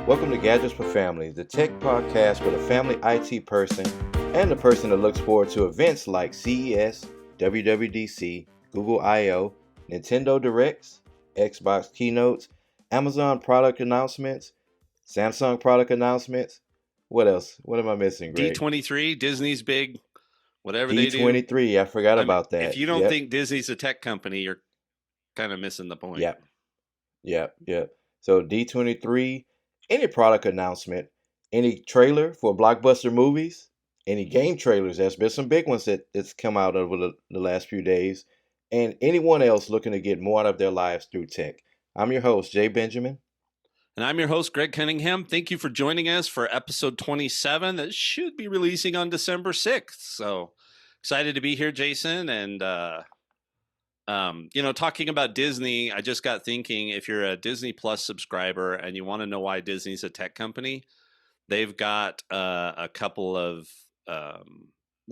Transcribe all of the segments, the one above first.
Welcome to Gadgets for Families, the tech podcast with a family IT person and the person that looks forward to events like CES, WWDC, Google I/O, Nintendo Directs, Xbox keynotes, Amazon product announcements, Samsung product announcements. What else? What am I missing, Greg? D23, Disney's big, whatever they do. D23, I forgot I mean, about that. if you don't Yep, think Disney's a tech company, you're kind of missing the point. yep, yep. So D23, any product announcement, any trailer for blockbuster movies, any game trailers. There's been some big ones that's come out over the last few days, and anyone else looking to get more out of their lives through tech. I'm your host, Jay Benjamin. And I'm your host, Greg Cunningham. Thank you for joining us for episode 27 that should be releasing on December 6th. So excited to be here, Jason. And, talking about Disney, I just got thinking, if you're a Disney Plus subscriber and you want to know why Disney's a tech company, they've got a couple of, they're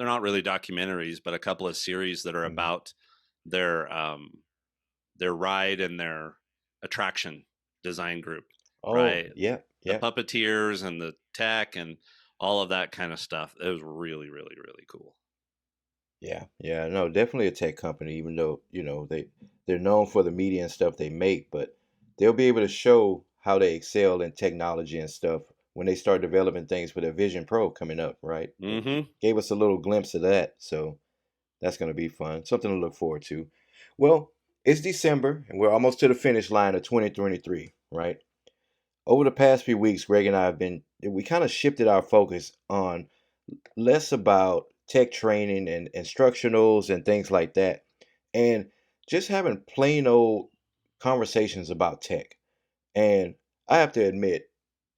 not really documentaries, but a couple of series that are about their ride and their attraction design group. Oh, right? yeah, The yeah, puppeteers and the tech and all of that kind of stuff. It was really, really, really cool. yeah. No, definitely a tech company. Even though they're known for the media and stuff they make, but they'll be able to show how they excel in technology and stuff when they start developing things for their Vision Pro coming up, right? They Mm-hmm. gave us a little glimpse of that, so that's going to be fun. Something to look forward to. Well, it's December, and we're almost to the finish line of 2023, right? Over the past few weeks, Greg and I we kind of shifted our focus on less about tech training and instructionals and things like that, and just having plain old conversations about tech. And I have to admit,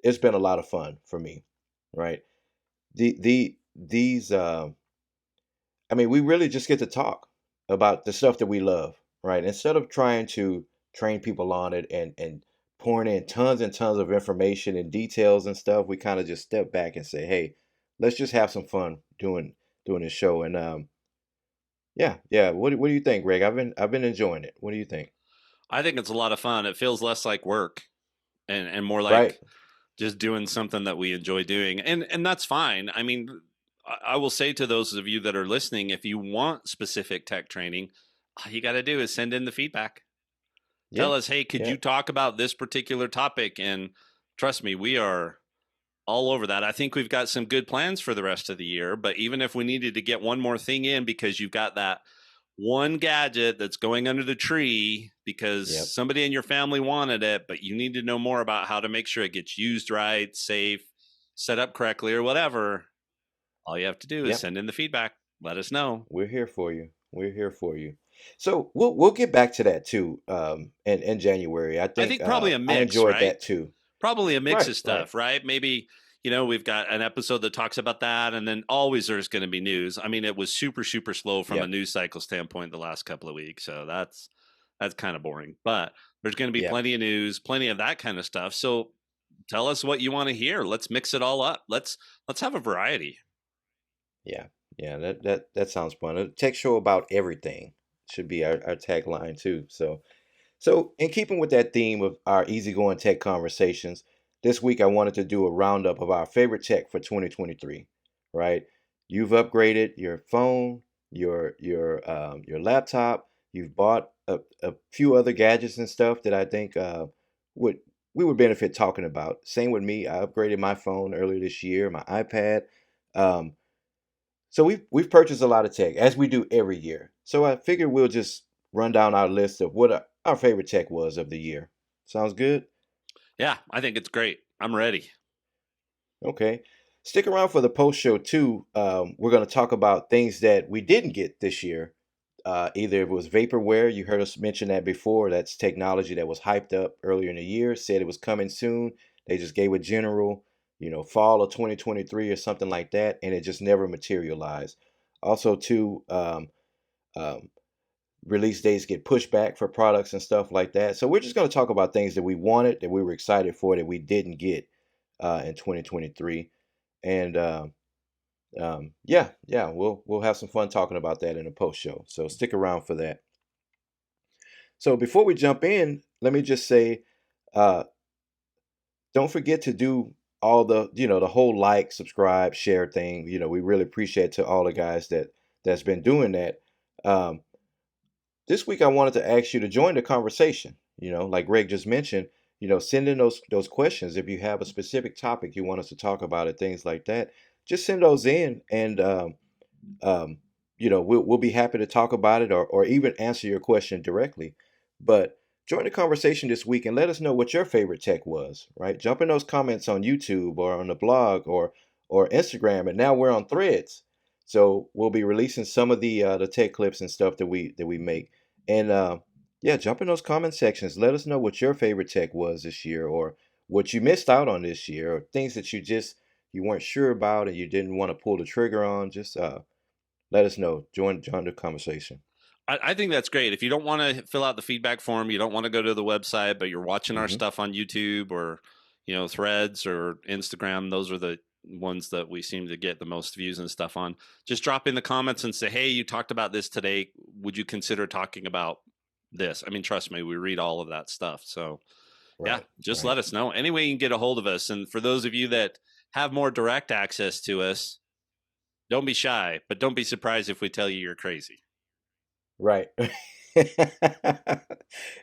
it's been a lot of fun for me, right? These I mean, we really just get to talk about the stuff that we love, right? Instead of trying to train people on it and pouring in tons and tons of information and details and stuff, we kind of just step back and say, "Hey, let's just have some fun doing this show." And yeah. What do you think, Greg? I've been enjoying it. What do you think? I think it's a lot of fun. It feels less like work and more Right? like just doing something that we enjoy doing. And that's fine. I mean, I will say to those of you that are listening, if you want specific tech training, all you got to do is send in the feedback. Yeah, Tell us, hey, could yeah, you talk about this particular topic? And trust me, we are all over that. I think we've got some good plans for the rest of the year. But even if we needed to get one more thing in because you've got that one gadget that's going under the tree yep, because somebody in your family wanted it, but you need to know more about how to make sure it gets used right, safe, set up correctly, or whatever, all you have to do is yep. send in the feedback. Let us know. We're here for you. We're here for you. So we'll get back to that too. In January, I I think think probably a I mix, enjoyed right? that too. Probably a mix Right, of right. stuff, right? Maybe, we've got an episode that talks about that, and then always there's going to be news. I mean, it was super, super slow from a Yep, news cycle standpoint the last couple of weeks, so that's kind of boring. But there's going to be yep, plenty of news, plenty of that kind of stuff. So tell us what you want to hear. Let's mix it all up. Let's have a variety. yeah, yeah. That sounds fun. A tech show about everything should be our tagline too. So in keeping with that theme of our easygoing tech conversations, this week I wanted to do a roundup of our favorite tech for 2023. Right? You've upgraded your phone, your laptop. You've bought a few other gadgets and stuff that I think would we would benefit talking about. Same with me. I upgraded my phone earlier this year, my iPad. Um, so we've purchased a lot of tech as we do every year. So I figured we'll just run down our list of what our favorite tech was of the year. Sounds good? Yeah, I think it's great. I'm ready. Okay. Stick around for the post show too. We're going to talk about things that we didn't get this year. Either it was vaporware, you heard us mention that before. That's technology that was hyped up earlier in the year, said it was coming soon. They just gave a general, fall of 2023 or something like that, and it just never materialized. Also, too, um, release dates get pushed back for products and stuff like that. So we're just going to talk about things that we wanted, that we were excited for, that we didn't get in 2023, and yeah, we'll have some fun talking about that in the post show. So stick around for that. So before we jump in, let me just say, uh, don't forget to do all the, the whole like, subscribe, share thing. We really appreciate to all the guys that's been doing that. Um, this week I wanted to ask you to join the conversation. Like Greg just mentioned, send in those questions. If you have a specific topic you want us to talk about and things like that, just send those in, and um, we'll be happy to talk about it, or even answer your question directly. But join the conversation this week and let us know what your favorite tech was, right? Jump in those comments on YouTube or on the blog or Instagram, and now we're on Threads. So we'll be releasing some of the tech clips and stuff that we make. And yeah, jump in those comment sections. Let us know what your favorite tech was this year, or what you missed out on this year, or things that you weren't sure about and you didn't want to pull the trigger on. Just let us know. Join the conversation. I think that's great. If you don't want to fill out the feedback form, you don't want to go to the website, but you're watching our Hmm. stuff on YouTube or, Threads or Instagram, those are the ones that we seem to get the most views and stuff on. Just drop in the comments and say, hey, you talked about this today. Would you consider talking about this? I mean, trust me, we read all of that stuff. So, yeah, Right, just right, let us know. Any way you can get a hold of us. And for those of you that have more direct access to us, don't be shy, but don't be surprised if we tell you you're crazy. right.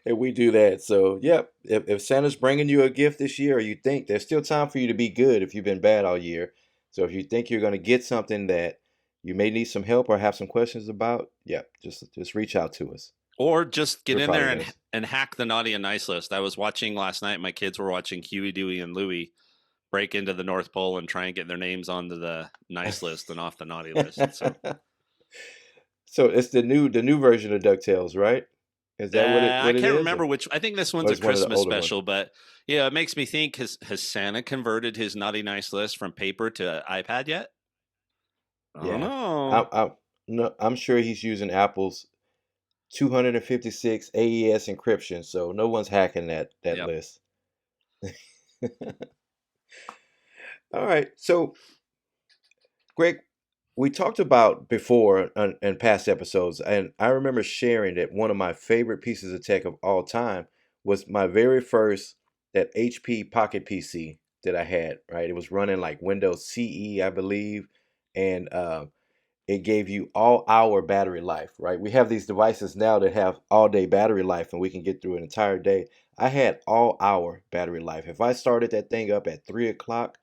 And we do that. So, yep. If Santa's bringing you a gift this year, or you think there's still time for you to be good if you've been bad all year. So, if you think you're going to get something that you may need some help or have some questions about, yeah, just reach out to us. Or just get We're in there probably and gonna. and hack the naughty and nice list. I was watching last night. My kids were watching Huey, Dewey, and Louie break into the North Pole and try and get their names onto the nice list and off the naughty list. So So it's the new version of DuckTales, right? Is that what it I what it can't is, remember which. I think this one's or a it's one of the Christmas older ones? special, but yeah, it makes me think: has Santa converted his naughty nice list from paper to iPad yet? I don't Yeah, know. I'm no, I'm sure he's using Apple's 256 AES encryption, so no one's hacking that Yep. list. All right, so Greg, we talked about before in past episodes, and I remember sharing that one of my favorite pieces of tech of all time was my very first that HP Pocket PC that I had. Right, it was running like Windows CE, I believe, and it gave you all hour battery life. Right, we have these devices now that have all day battery life, and we can get through an entire day. I had all hour battery life. If I started that thing up at 3 o'clock,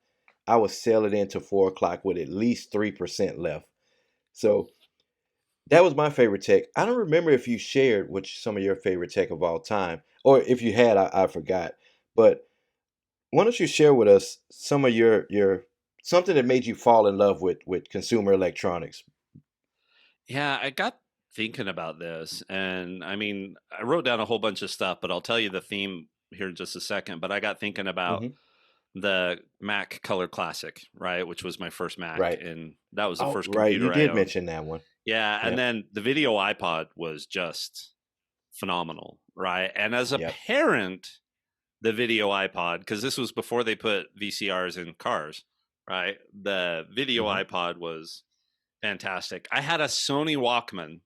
I would sell it into 4 o'clock with at least 3% left. So that was my favorite tech. I don't remember if you shared which some of your favorite tech of all time, or if you had, I forgot. But why don't you share with us some of your something that made you fall in love with consumer electronics? Yeah, I got thinking about this, and I mean, I wrote down a whole bunch of stuff, but I'll tell you the theme here in just a second. But I got thinking about Hmm. the Mac Color Classic, right, which was my first Mac, Right. and that was the Oh, first right. You computer I did owned. mention that one. Yeah, and Yep. then the video iPod was just phenomenal, right? And as a Yep. parent, the video iPod, because this was before they put VCRs in cars, right? The video Hmm. iPod was fantastic. I had a Sony Walkman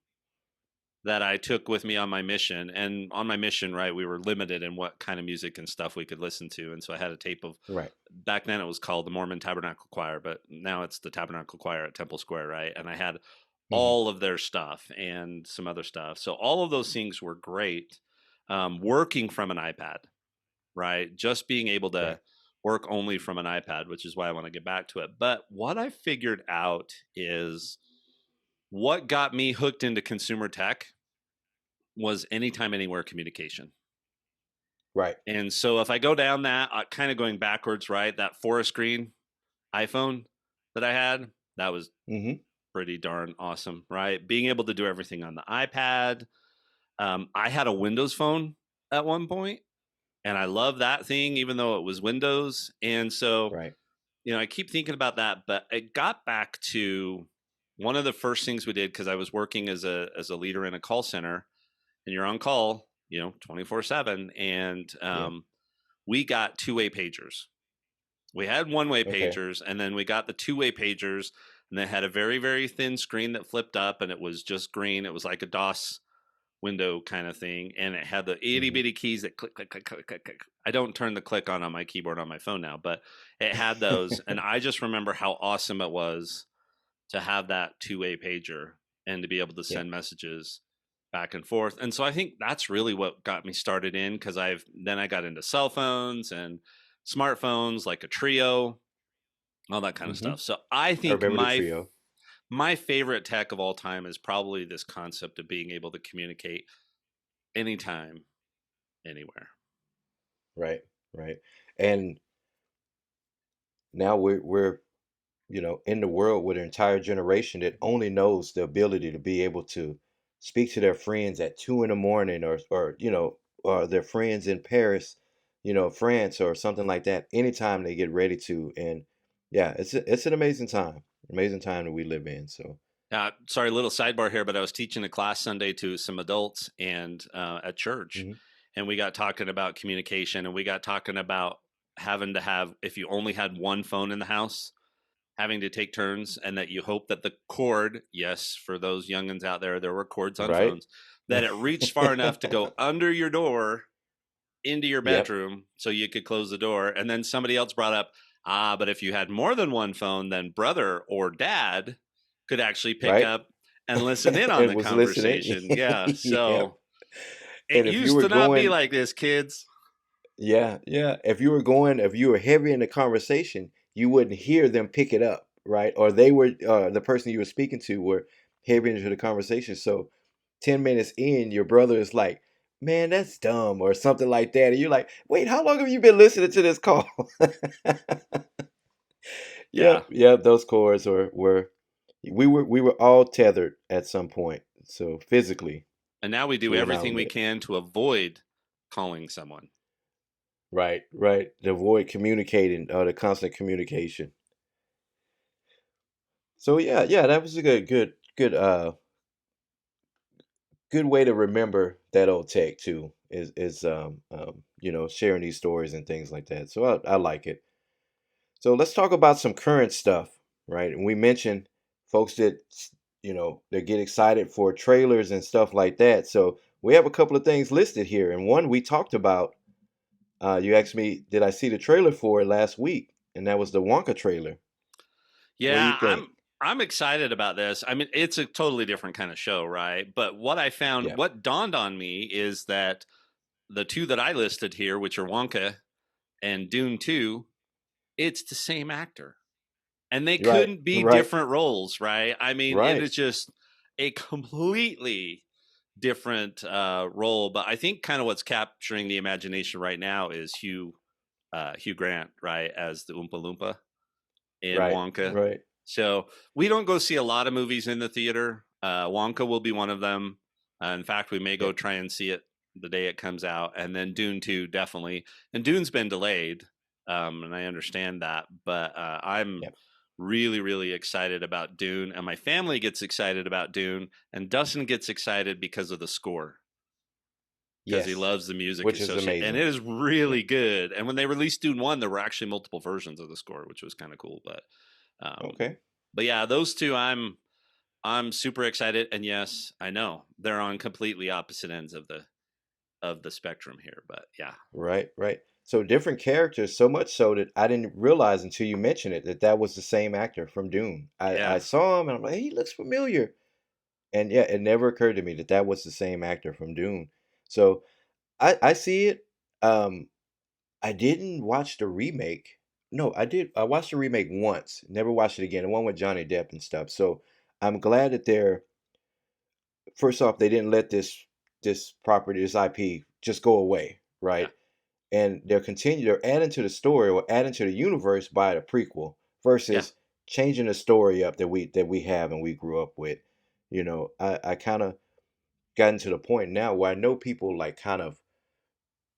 that I took with me on my mission. And on my mission, right, we were limited in what kind of music and stuff we could listen to. And so I had a tape of, Right. back then it was called the Mormon Tabernacle Choir, but now it's the Tabernacle Choir at Temple Square, right? And I had Hmm. all of their stuff and some other stuff. So all of those things were great. Working from an iPad, right? Just being able to Right. work only from an iPad, which is why I want to get back to it. But what I figured out is what got me hooked into consumer tech was anytime, anywhere communication. Right. And so if I go down that, kind of going backwards, right? That forest green iPhone that I had, that was Hmm. pretty darn awesome, right? Being able to do everything on the iPad. I had a Windows phone at one point, and I love that thing, even though it was Windows. And so, Right. I keep thinking about that, but it got back to one of the first things we did because I was working as a leader in a call center, and you're on call, 24/7, and Yeah. we got two-way pagers. We had one-way Okay. pagers, and then we got the two-way pagers, and they had a very, very thin screen that flipped up, and it was just green. It was like a DOS window kind of thing, and it had the itty Hmm. bitty keys that click, click, click, click, click, click. I don't turn the click on my keyboard on my phone now, but it had those, and I just remember how awesome it was to have that two-way pager and to be able to Yeah. send messages back and forth. And so I think that's really what got me started in, because I got into cell phones and smartphones like a Trio, all that kind of Hmm. stuff. So I I think remember the Trio. my favorite tech of all time is probably this concept of being able to communicate anytime, anywhere. Right. Right. And now we're in the world with an entire generation that only knows the ability to be able to speak to their friends at 2 in the morning, or their friends in Paris, France or something like that, anytime they get ready to. And yeah, it's an amazing time that we live in. So, Sorry, little sidebar here, but I was teaching a class Sunday to some adults and at church, mhm. and we got talking about communication, and we got talking about having to have, if you only had one phone in the house, having to take turns, and that you hope that the cord, yes, for those youngins out there were cords on Right? phones, that it reached far enough to go under your door into your Yep. bedroom so you could close the door. And then somebody else brought up, but if you had more than one phone, then brother or dad could actually pick Right? up and listen in on It the was listening. conversation. Yeah. Yep. So it And if you used were to not be going like this, kids. Yeah, yeah. If you were heavy in the conversation, you wouldn't hear them pick it up, right? Or they were the person you were speaking to were heavy into the conversation. So 10 minutes in, your brother is like, "Man, that's dumb," or something like that, and you're like, "Wait, how long have you been listening to this call?" Yeah. Yep, yep. Those chords we were all tethered at some point, so physically And now we do to an everything we outlet. can to avoid calling someone. Right, right. To avoid communicating, the constant communication. So yeah, yeah, that was a good way to remember that old tech too. Is sharing these stories and things like that. So I like it. So let's talk about some current stuff, right? And we mentioned folks that get excited for trailers and stuff like that. So we have a couple of things listed here, and one we talked about. You asked me, did I see the trailer for it last week? And that was the Wonka trailer. What do you Yeah, think? I'm excited about this. I mean, it's a totally different kind of show, right? But what I found, Yeah. what dawned on me is that the two that I listed here, which are Wonka and Dune 2, it's the same actor. And they You're right. couldn't be Right. different roles, right? I mean, it Right. is just a completely different role. But I think kind of what's capturing the imagination right now is Hugh Grant, right, as the Oompa Loompa in Right. Wonka. Right. So we don't go see a lot of movies in the theater. Wonka will be one of them. In fact, we may go Yep. try and see it the day it comes out, and then Dune 2 definitely. And Dune's been delayed, and I understand that, but I'm Yep. really, really excited about Dune, and my family gets excited about Dune, and Dustin gets excited because of the score, because he Yes. loves the music Which is associated, and amazing. it is Yeah. really good. And when they released Dune 1, there were actually multiple versions of the score, which was kind of cool. Um, Okay. but yeah, those two I'm super excited, and yes, I know they're on completely opposite ends of the spectrum here, but yeah, Right. Right. So different characters, so much so that I didn't realize until you mentioned it that that was the same actor from Dune. I yeah, saw him and I'm like, hey, he looks familiar. And yeah, it never occurred to me that that was the same actor from Dune. So I see it. Um, I didn't watch the remake. No, I did. I watched the remake once. Never watched it again. The one with Johnny Depp and stuff. So I'm glad that they're first off, they didn't let this property, this IP, just go away, yeah, right? And they're adding to the story or adding to the universe by the prequel yeah, versus changing the story up that we have and we grew up with. I kind of gotten to the point now where I know people like kind of,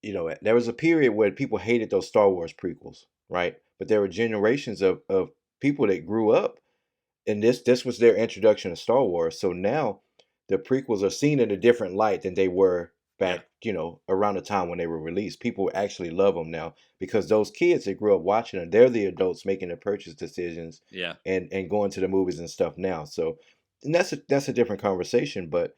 there was a period where people hated those Star Wars prequels, right? But there were generations of people that grew up and this was their introduction to Star Wars. So now the prequels are seen in a different light than they were yeah, back, around the time when they were released. People actually love them now because those kids that grew up watching them, they're the adults making the purchase decisions yeah. and going to the movies and stuff now. So and that's a different conversation, but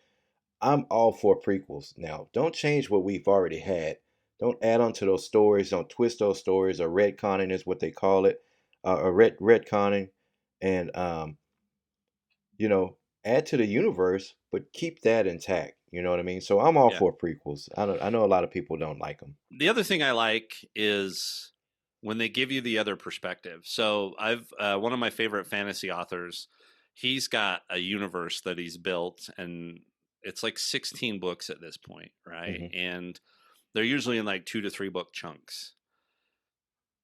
I'm all for prequels. Now, don't change what we've already had. Don't add on to those stories. Don't twist those stories. Or retconning is what they call it. Or retconning, and you know, add to the universe, but keep that intact. You know what I mean? So I'm all Yeah. for prequels. I know a lot of people don't like them. The other thing I like is when they give you the other perspective. So I've one of my favorite fantasy authors. He's got a universe that he's built, and it's like 16 books at this point, right? Hmm. And they're usually in like 2 to 3 book chunks.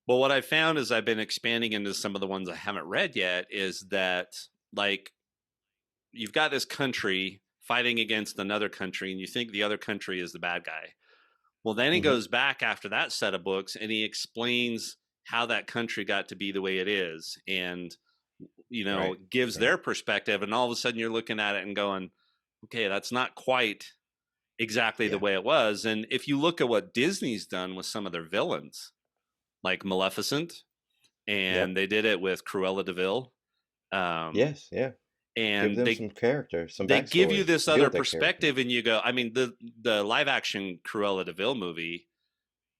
But what I found as I've been expanding into some of the ones I haven't read yet is that, like, you've got this country fighting against another country, and you think the other country is the bad guy. Well, then he Hmm. goes back after that set of books and he explains how that country got to be the way it is, and Right. gives Right. their perspective, and all of a sudden you're looking at it and going, okay, that's not quite exactly the Yeah. way it was. And if you look at what Disney's done with some of their villains, like Maleficent, and Yep. they did it with Cruella de Vil, um, Yes. Yeah. Give and them some character, some they give you backstory. this other Build that character. perspective, and you go, I mean, the live action Cruella de Vil movie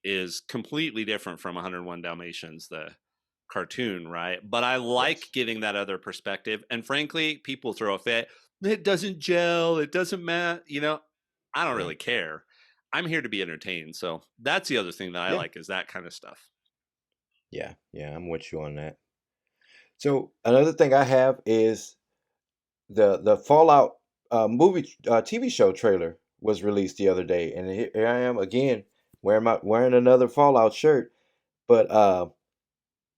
is completely different from 101 Dalmatians, the cartoon, right? But I like Yes. getting that other perspective. And frankly, people throw a fit. It doesn't gel. It doesn't matter. I don't really Right. care. I'm here to be entertained. So that's the other thing that I Yeah. like is that kind of stuff. Yeah. Yeah. I'm with you on that. So another thing I have is the Fallout movie TV show trailer was released the other day, and here I am again wearing another Fallout shirt, but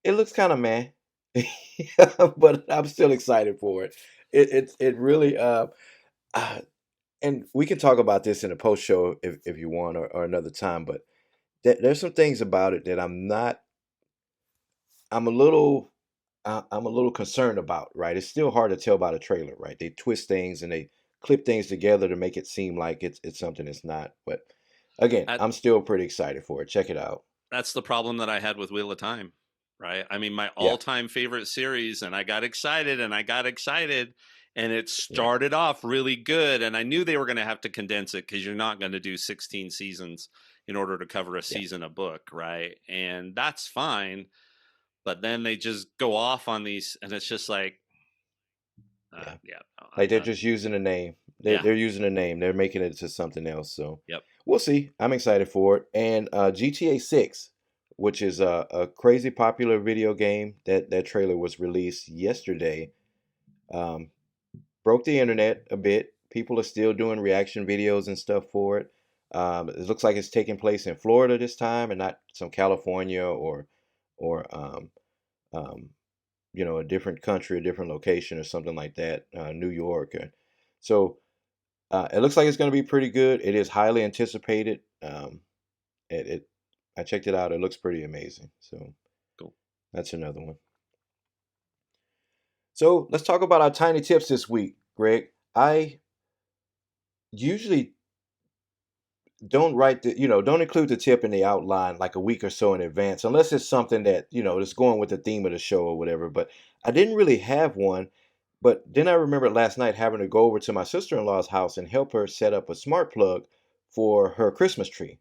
it looks kind of meh, but I'm still excited for it. It really uh, and we can talk about this in a post show if you want or another time, but there's some things about it that I'm a little I'm a little concerned about, right? It's still hard to tell by the trailer, right? They twist things and they clip things together to make it seem like it's something it's not. But again, That I'm still pretty excited for it. Check it out. that's the problem that I had with Wheel of Time, right? I mean, my Yeah, all-time favorite series, and I got excited and I got excited, and it yeah, started off really good, and I knew they were going to have to condense it because you're not going to do 16 seasons in order to cover a yeah, season a book, right? And that's fine, but then they just go off on these, and it's just like, yeah. yeah, no, I'm Like they're done. just using a name. Yeah, They're using a name. They're making it to something else. So yep. we'll see. I'm excited for it. And GTA 6, which is a crazy popular video game that trailer was released yesterday. Um, Broke the internet a bit. People are still doing reaction videos and stuff for it. It looks like it's taking place in Florida this time, and not some California or um, a different country, a different location, or something like that. New York. So it looks like it's going to be pretty good. It is highly anticipated. It I checked it out. It looks pretty amazing. So Cool. that's another one. So let's talk about our tiny tips this week, Greg. I usually don't include the tip in the outline like a week or so in advance unless it's something that that's going with the theme of the show or whatever. But I didn't really have one. But then I remembered last night having to go over to my sister-in-law's house and help her set up a smart plug for her Christmas tree,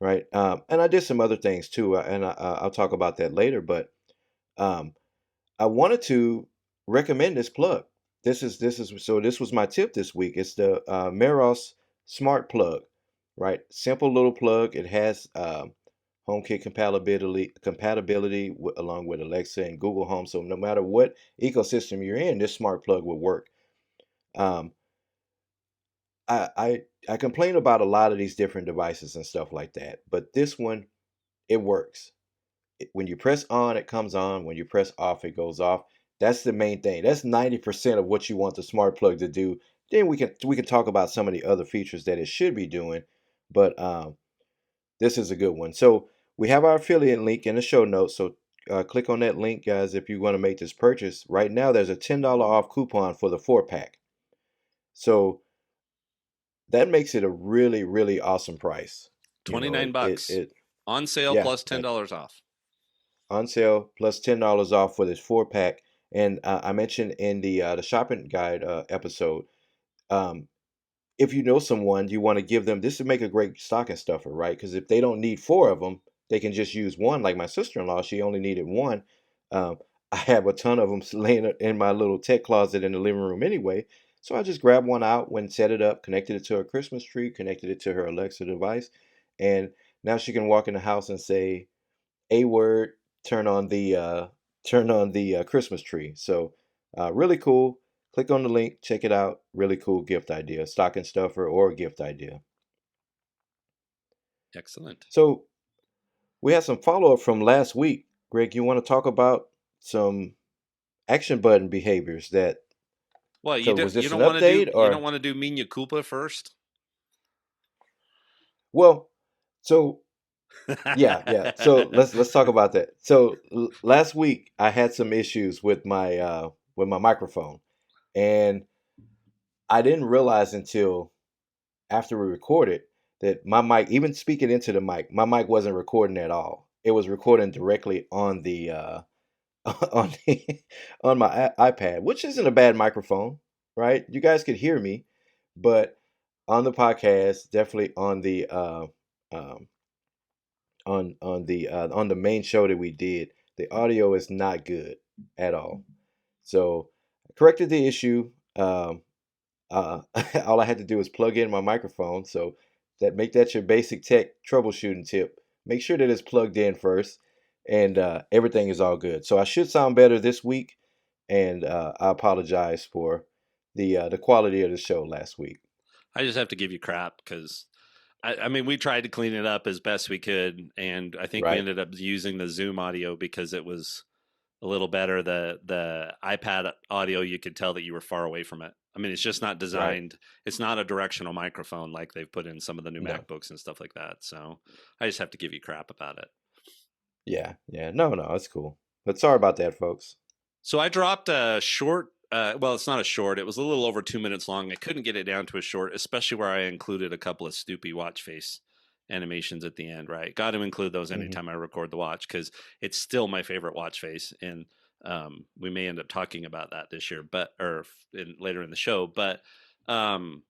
right? And I did some other things too, and I'll talk about that later. But um, I wanted to recommend this plug. This was my tip this week. It's the Meros Smart Plug, right? Simple little plug. It has HomeKit compatibility along with Alexa and Google Home. So no matter what ecosystem you're in, this smart plug will work. Um, I complain about a lot of these different devices and stuff like that, but this one, it works. When you press on, it comes on. When you press off, it goes off. That's the main thing. That's 90% of what you want the smart plug to do. Then we can talk about some of the other features that it should be doing, but this is a good one. So we have our affiliate link in the show notes. So click on that link, guys, if you want to make this purchase. Right now, there's a $10 off coupon for the 4 pack. So that makes it a really, really awesome price. You know, 29 bucks on sale yeah, plus $10 off. on sale plus $10 off for this 4 pack. And I mentioned in the shopping guide episode, um, if you know someone, you want to give them this would make a great stocking stuffer, right? Because if they don't need four of them, they can just use one. Like my sister-in-law, she only needed one. Um, I have a ton of them laying in my little tech closet in the living room anyway. So I just grabbed one out, went and set it up, connected it to her Christmas tree, connected it to her Alexa device, and now she can walk in the house and say, "A word, turn on the Christmas tree." So really cool. Click on the link, check it out. Really cool gift idea, stocking stuffer or gift idea. Excellent. So we had some follow up from last week. Greg, you want to talk about some action button behaviors that? Well, So was you this an don't want to do update or? Mina Culpa first? Well, so yeah. So let's talk about that. So last week I had some issues with my microphone, and I didn't realize until after we recorded that my mic, even speaking into the mic, my mic wasn't recording at all. It was recording directly on the on the, on my iPad, which isn't a bad microphone, right? You guys could hear me, but on the podcast, definitely um, on the main show that we did, the audio is not good at all. So I corrected the issue. Uh, all I had to do was plug in my microphone. So make that your basic tech troubleshooting tip. Make sure that it's plugged in first, and everything is all good. So I should sound better this week, and I apologize for the quality of the show last week. I just have to give you crap because I mean, we tried to clean it up as best we could, and I think we Right, ended up using the Zoom audio because it was a little better. The iPad audio, you could tell that you were far away from it. I mean, it's just not right. designed. It's not a directional microphone like they've put in some of the new No, MacBooks and stuff like that. So I just have to give you crap about it. yeah. No, it's cool. But sorry about that, folks. So I dropped a short. Well, it's not a short. It was a little over 2 minutes long. I couldn't get it down to a short, especially where I included a couple of Snoopy watch face animations at the end. Right, got to include those Hmm. anytime I record the watch because it's still my favorite watch face, and we may end up talking about that this year, but later in the show. But um,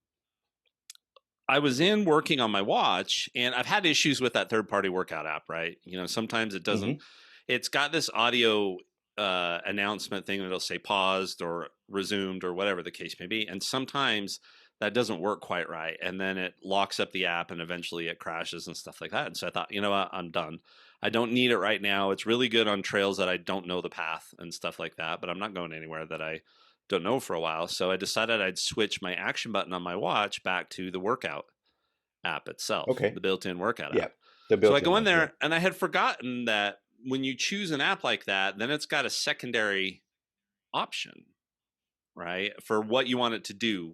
I was in working on my watch, and I've had issues with that third party workout app. Right, sometimes it doesn't. Hmm. It's got this audio announcement thing that'll say paused or resumed or whatever the case may be. And sometimes that doesn't work quite right. And then it locks up the app and eventually it crashes and stuff like that. And so I thought, you know what, I'm done. I don't need it right now. It's really good on trails that I don't know the path and stuff like that, but I'm not going anywhere that I don't know for a while. So I decided I'd switch my action button on my watch back to the workout app itself, Okay. the built in workout Yeah. app. The So I built-in go in one. Yeah. there and I had forgotten that when you choose an app like that, then it's got a secondary option, right, for what you want it to do.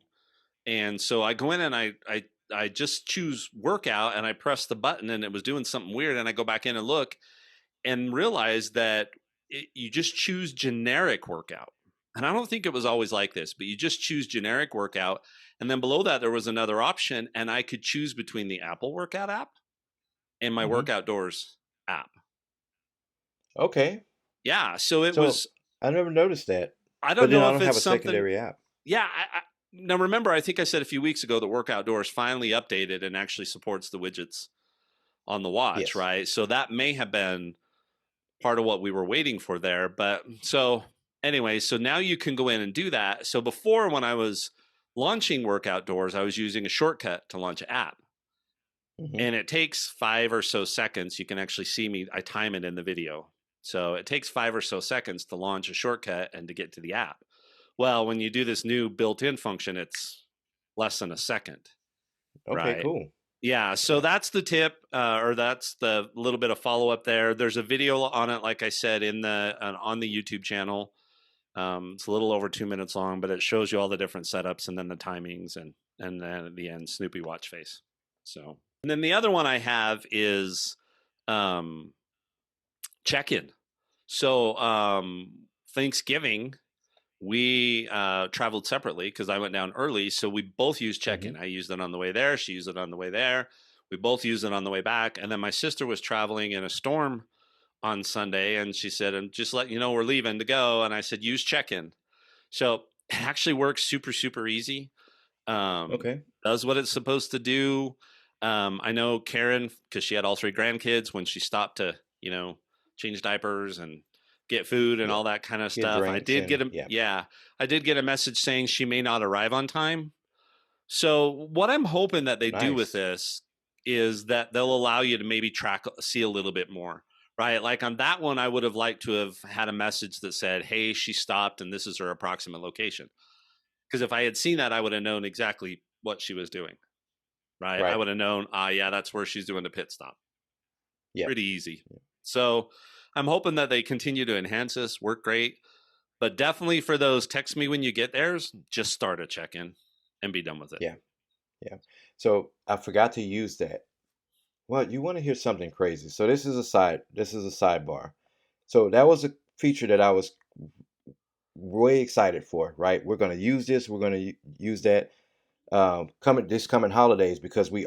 And so I go in and I just choose workout and I press the button and it was doing something weird. And I go back in and look and realize that you just choose generic workout. And I don't think it was always like this, but you just choose generic workout. And then below that, there was another option, and I could choose between the Apple Workout app and my Hmm. Work Outdoors app. Okay. Yeah. So it So was, I never noticed that, I but don't then know I if don't have it's a something. secondary app. Yeah. Now, remember, I think I said a few weeks ago that Work Outdoors finally updated and actually supports the widgets on the watch, Yes. right? So that may have been part of what we were waiting for there. But so, anyway, so now you can go in and do that. So before, when I was launching Work Outdoors, I was using a shortcut to launch an app. Hmm. And it takes 5 or so seconds. You can actually see me, I time it in the video. So it takes 5 or so seconds to launch a shortcut and to get to the app. Well, when you do this new built in function, it's less than a second, Okay. right? Cool. Yeah, so Yeah. that's the tip, or that's the little bit of follow up there. There's a video on it, like I said, in the on the YouTube channel. It's a little over 2 minutes long, but it shows you all the different setups and then the timings and then at the end, Snoopy watch face. So, and then the other one I have is um, check in. So Thanksgiving we traveled separately because I went down early, so we both used check Hmm. in. I used it on the way there. She used it on the way there. We both used it on the way back, and then my sister was traveling in a storm on Sunday, and she said, "And just let you know we're leaving to go." And I said, "Use check in." So it actually works super easy. Um, Okay. does what it's supposed to do. I know Karen, because she had all three grandkids, when she stopped to, change diapers and get food and Yeah. all that kind of Get stuff. drinks and yeah. I did get a message saying she may not arrive on time. So what I'm hoping that they do with Nice. this is that they'll allow you to maybe see a little bit more, right? Like on that one, I would have liked to have had a message that said, "Hey, she stopped, and this is her approximate location." Because if I had seen that, I would have known exactly what she was doing, right? I Right. would have known, yeah, that's where she's doing the pit stop. Yep. Pretty easy. So I'm hoping that they continue to enhance this, work great. But definitely for those text me when you get theirs, just start a check in and be done with it. Yeah. Yeah. So I forgot to use that. Well, you want to hear something crazy. So this is a sidebar. So that was a feature that I was way excited for, right? We're going to use this, we're going to use that coming holidays because we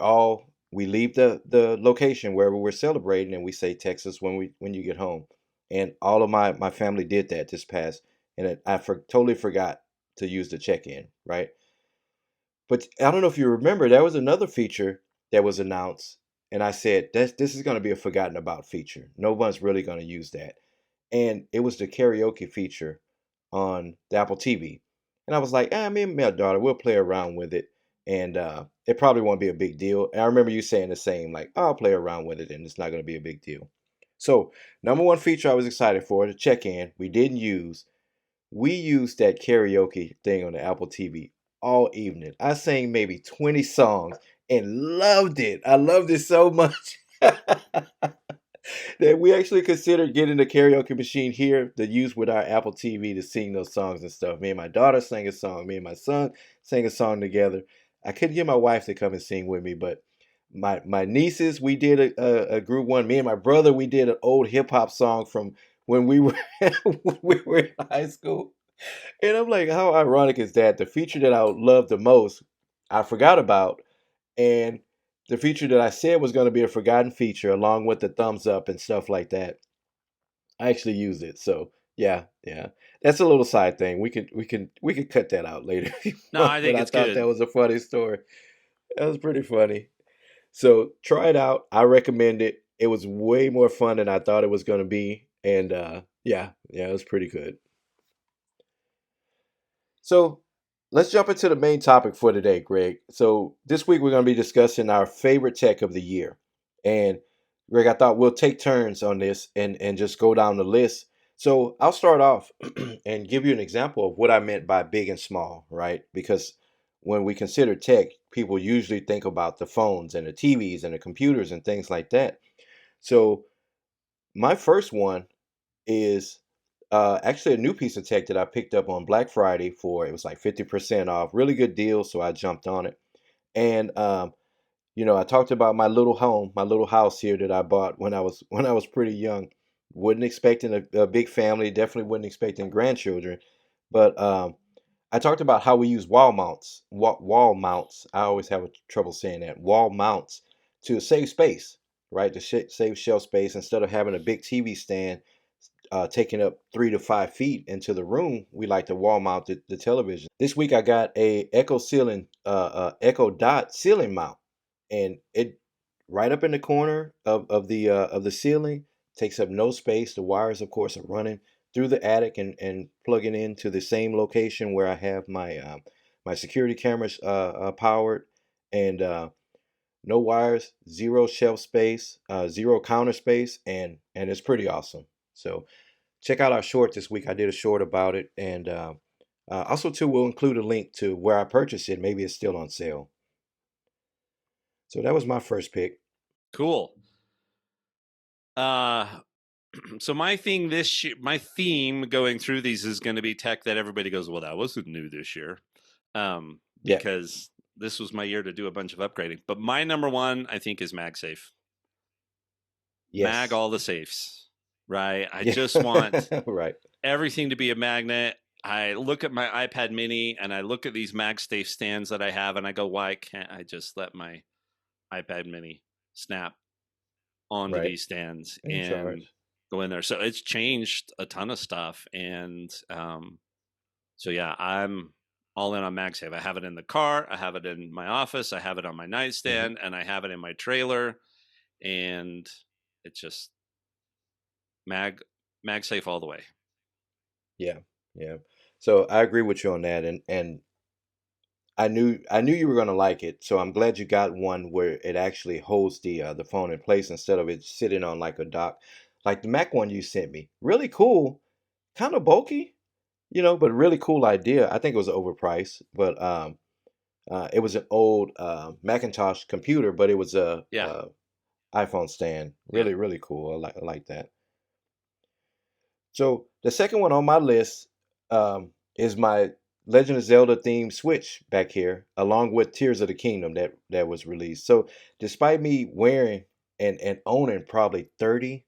leave the location wherever we're celebrating and we say Texas when you get home. And all of my family did that this past and totally forgot to use the check-in, right? But I don't know if you remember, there was another feature that was announced, and I said, this is going to be a forgotten about feature. No one's really going to use that. And it was the karaoke feature on the Apple TV. And I was like, me and my daughter, we'll play around with it. And it probably won't be a big deal. And I remember you saying the same, like, I'll play around with it and it's not going to be a big deal. So, number one feature I was excited for, the check in, we didn't use. We used that karaoke thing on the Apple TV all evening. I sang maybe 20 songs and loved it. I loved it so much that we actually considered getting a karaoke machine here to use with our Apple TV to sing those songs and stuff. Me and my daughter sang a song. Me and my son sang a song together. I couldn't get my wife to come and sing with me, but my nieces, we did a group one. Me and my brother, we did an old hip hop song from when we were when we were in high school. And I'm like, how ironic is that? The feature that I love the most, I forgot about, and the feature that I said was going to be a forgotten feature, along with the thumbs up and stuff like that, I actually used it. So yeah, yeah, that's a little side thing. We could cut that out later if you No, want, I but think I it's thought that good. was a funny story. That was pretty funny. So try it out. I recommend it. It was way more fun than I thought it was going to be, and yeah, yeah, it was pretty good. So let's jump into the main topic for today, Greg. So this week we're going to be discussing our favorite tech of the year. And Greg, I thought we'll take turns on this and just go down the list. So I'll start off and give you an example of what I meant by big and small, right? Because when we consider tech, people usually think about the phones and the TVs and the computers and things like that. So my first one is actually a new piece of tech that I picked up on Black Friday for it was like 50% off. Really good deal, so I jumped on it. And I talked about my little home, my little house here that I bought when I was pretty young. Wasn't expecting a big family, definitely wasn't expecting grandchildren. But I talked about how we use wall mounts. I always have trouble saying that. Wall mounts to save space, right? To save shelf space instead of having a big TV stand taking up 3 to 5 feet into the room. We like to wall mount the television. This week I got a Echo Dot ceiling mount, and it right up in the corner of the ceiling takes up no space. The wires, of course, are running through the attic and plugging into the same location where I have my security cameras powered, and no wires, zero shelf space, zero counter space, and it's pretty awesome. So check out our short this week. I did a short about it, and also too, we'll include a link to where I purchased it. Maybe it's still on sale. So that was my first pick. Cool. Uh, so my theme going through these is going to be tech that everybody goes, well, that wasn't new this year, Yeah. because this was my year to do a bunch of upgrading. But my number one, I think, is MagSafe. Mag Yes. all the safes, right? I Yeah. just want Right. everything to be a magnet. I look at my iPad mini and I look at these MagSafe stands that I have and I go, why can't I just let my iPad mini snap onto Right. these stands And and charge. go in there? So it's changed a ton of stuff. And so, yeah, all in on MagSafe. I have it in the car, I have it in my office, I have it on my Hmm. nightstand, and I have it in my trailer. And it's just Mag MagSafe all the way. Yeah, yeah. So I agree with you on that, and I knew you were gonna like it. So I'm glad you got one where it actually holds the phone in place instead of it sitting on like a dock, like the Mac one you sent me. Really cool, kind of bulky, but really cool idea. I think it was overpriced, but it was an old Macintosh computer, but it was Yeah, a iPhone stand. yeah. Really, really cool. I like that. So the second one on my list is my Legend of Zelda themed Switch back here, along with Tears of the Kingdom that was released. So despite me wearing and owning probably 30,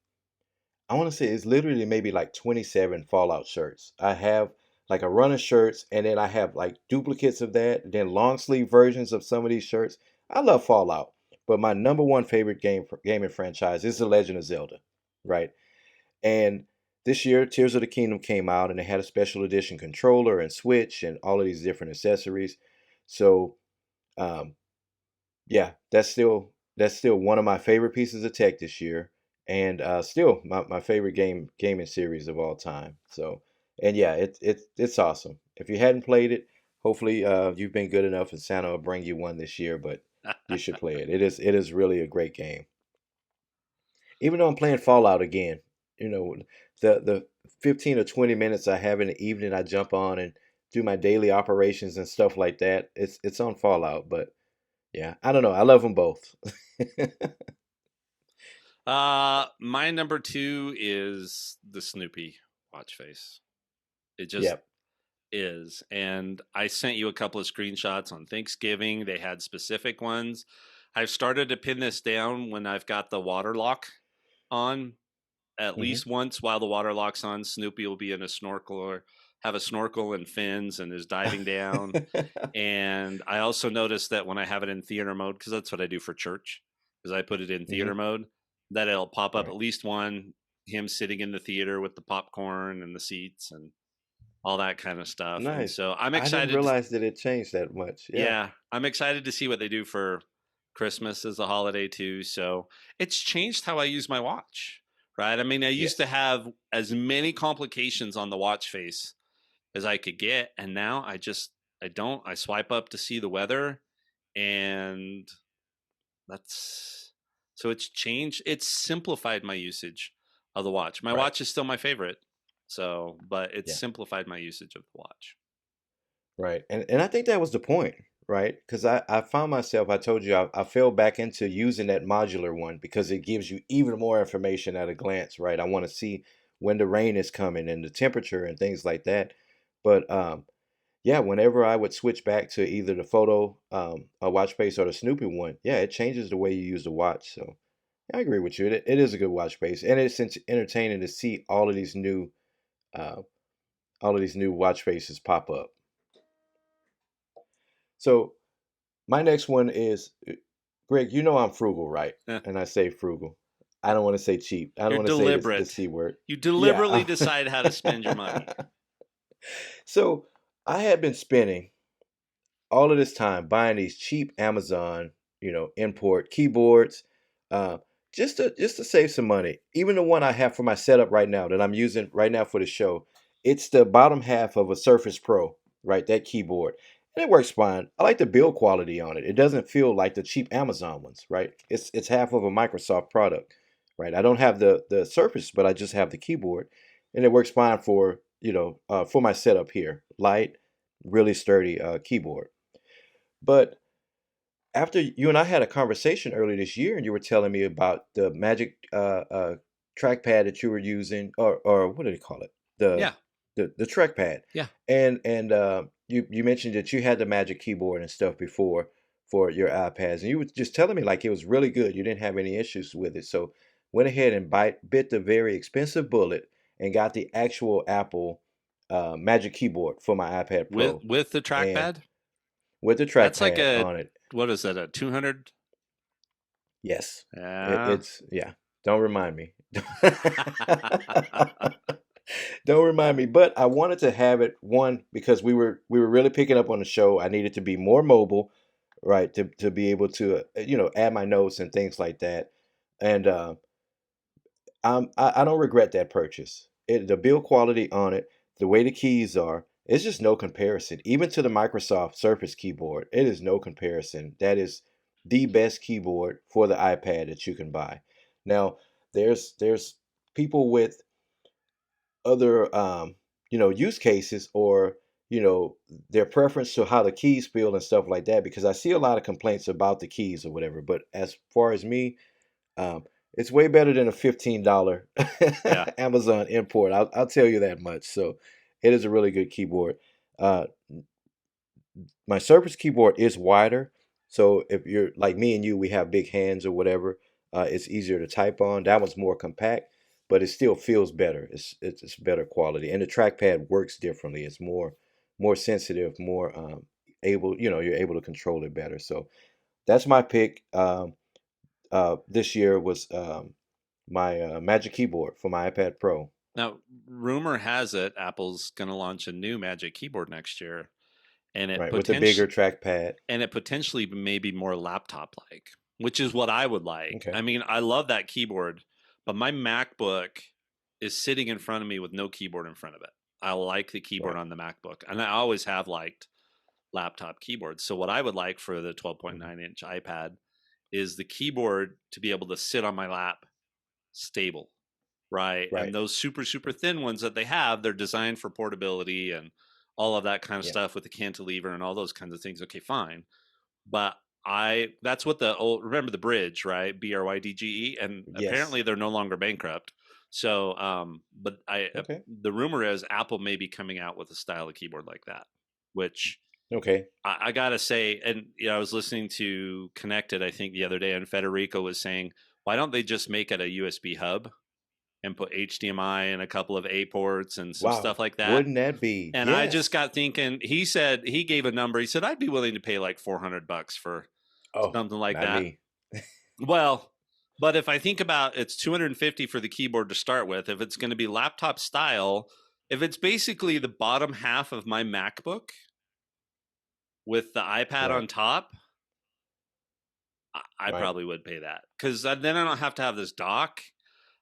I want to say it's literally maybe like 27 Fallout shirts. I have like a run of shirts, and then I have like duplicates of that, then long sleeve versions of some of these shirts. I love Fallout, but my number one favorite gaming franchise is The Legend of Zelda, right? And this year, Tears of the Kingdom came out, and they had a special edition controller and Switch and all of these different accessories. So, um, yeah, that's still one of my favorite pieces of tech this year, and still my favorite gaming series of all time. So, and yeah, it's awesome. If you hadn't played it, hopefully you've been good enough, and Santa will bring you one this year. But you should play it. It is really a great game. Even though I'm playing Fallout again, you know, the 15 or 20 minutes I have in the evening, I jump on and do my daily operations and stuff like that. It's on Fallout, but yeah, I don't know. I love them both. My number two is the Snoopy watch face. It just Yep. is. And I sent you a couple of screenshots on Thanksgiving. They had specific ones. I've started to pin this down when I've got the water lock on. At Hmm. least once while the water lock's on, Snoopy will be in a snorkel or have a snorkel and fins and is diving down. And I also noticed that when I have it in theater mode, because that's what I do for church, because I put it in Hmm. theater mode, that it'll pop up Right. at least one, him sitting in the theater with the popcorn and the seats and all that kind of stuff. And Nice. so I'm I didn't excited. realize that it changed that much. Yeah. Yeah, I'm excited to see what they do for Christmas as a holiday too. So it's changed how I use my watch, right? I mean, I used to Yes. have as many complications on the watch face as I could get, and now I don't. I swipe up to see the weather, and that's so it's changed. It's simplified my usage of the watch. My Right. watch is still my favorite, so but it's Yeah. simplified my usage of the watch. Right. And I think that was the point, right? Because I found myself, I told you, I fell back into using that modular one because it gives you even more information at a glance, right? I want to see when the rain is coming and the temperature and things like that. But yeah, whenever I would switch back to either the photo, a watch face, or the Snoopy one, yeah, it changes the way you use the watch. So yeah, I agree with you. It is a good watch face, and it's entertaining to see uh, all of these new watch faces pop up. So my next one is Greg. You know I'm frugal, right? And I say frugal. I don't want to say cheap. I don't You're want to say the deliberate. C word. You Yeah. deliberately decide how to spend your money. So I had been spending all of this time buying these cheap Amazon, import keyboards, uh, just to save some money. Even the one I have for my setup right now that I'm using right now for the show, it's the bottom half of a Surface Pro, right? That keyboard, and it works fine. I like the build quality on it. It doesn't feel like the cheap Amazon ones, right? It's half of a Microsoft product, right? I don't have the Surface, but I just have the keyboard, and it works fine for my setup here. Light, really sturdy keyboard. But after you and I had a conversation earlier this year, and you were telling me about the Magic trackpad that you were using, or what do they call it? The Yeah, the trackpad, yeah. and you mentioned that you had the Magic keyboard and stuff before for your iPads, and you were just telling me like it was really good. You didn't have any issues with it, so went ahead and bit the very expensive bullet and got the actual Apple Magic keyboard for my iPad Pro, With the and trackpad, with the that's like trackpad a on it. what is that? A 200? Yes. Yeah. It's yeah. Don't remind me. Don't remind me. But I wanted to have it one because we were really picking up on the show. I needed to be more mobile, right, to be able to add my notes and things like that. And I don't regret that purchase. The build quality on it, the way the keys are, it's just no comparison. Even to the Microsoft Surface keyboard, it is no comparison. That is the best keyboard for the iPad that you can buy. Now, there's people with other use cases, or their preference to how the keys feel and stuff like that, because I see a lot of complaints about the keys or whatever. But as far as me, um, it's way better than a $15 Yeah. Amazon import. I'll tell you that much. So it is a really good keyboard. Uh, my Surface keyboard is wider, so if you're like me and you, we have big hands or whatever, it's easier to type on. That one's more compact, but it still feels better. It's better quality, and the trackpad works differently. It's more sensitive, more able. You're able to control it better. So that's my pick. This year was my Magic Keyboard for my iPad Pro. Now, rumor has it Apple's going to launch a new Magic Keyboard next year, and Right, with the bigger trackpad. it potentially may be more laptop like, which is what I would like. Okay. I mean, I love that keyboard, but my MacBook is sitting in front of me with no keyboard in front of it. I like the keyboard Right. on the MacBook, and I always have liked laptop keyboards. So what I would like for the Mhm. 12.9-inch iPad is the keyboard to be able to sit on my lap stable, right? And Right. those super super thin ones that they have, they're designed for portability and all of that kind of Yeah. stuff with the cantilever and all those kinds of things. Okay, fine. But I that's what the old, remember the Bridge, right? BRYDGE, and Yes. apparently they're no longer bankrupt. So but I Okay. the rumor is Apple may be coming out with a style of keyboard like that, which Okay. I gotta say, and I was listening to Connected, I think the other day, and Federico was saying, why don't they just make it a USB hub and put HDMI and a couple of A ports and some stuff Wow. like that? Wouldn't that be? And I just Yes. got thinking, he said, he gave a number. He said, I'd be willing to pay like $400 for Oh, something like not that. me. Well, but if I think about, it's 250 for the keyboard to start with. If it's going to be laptop style, if it's basically the bottom half of my MacBook with the iPad Right. on top, I Right. probably would pay that, because then I don't have to have this dock.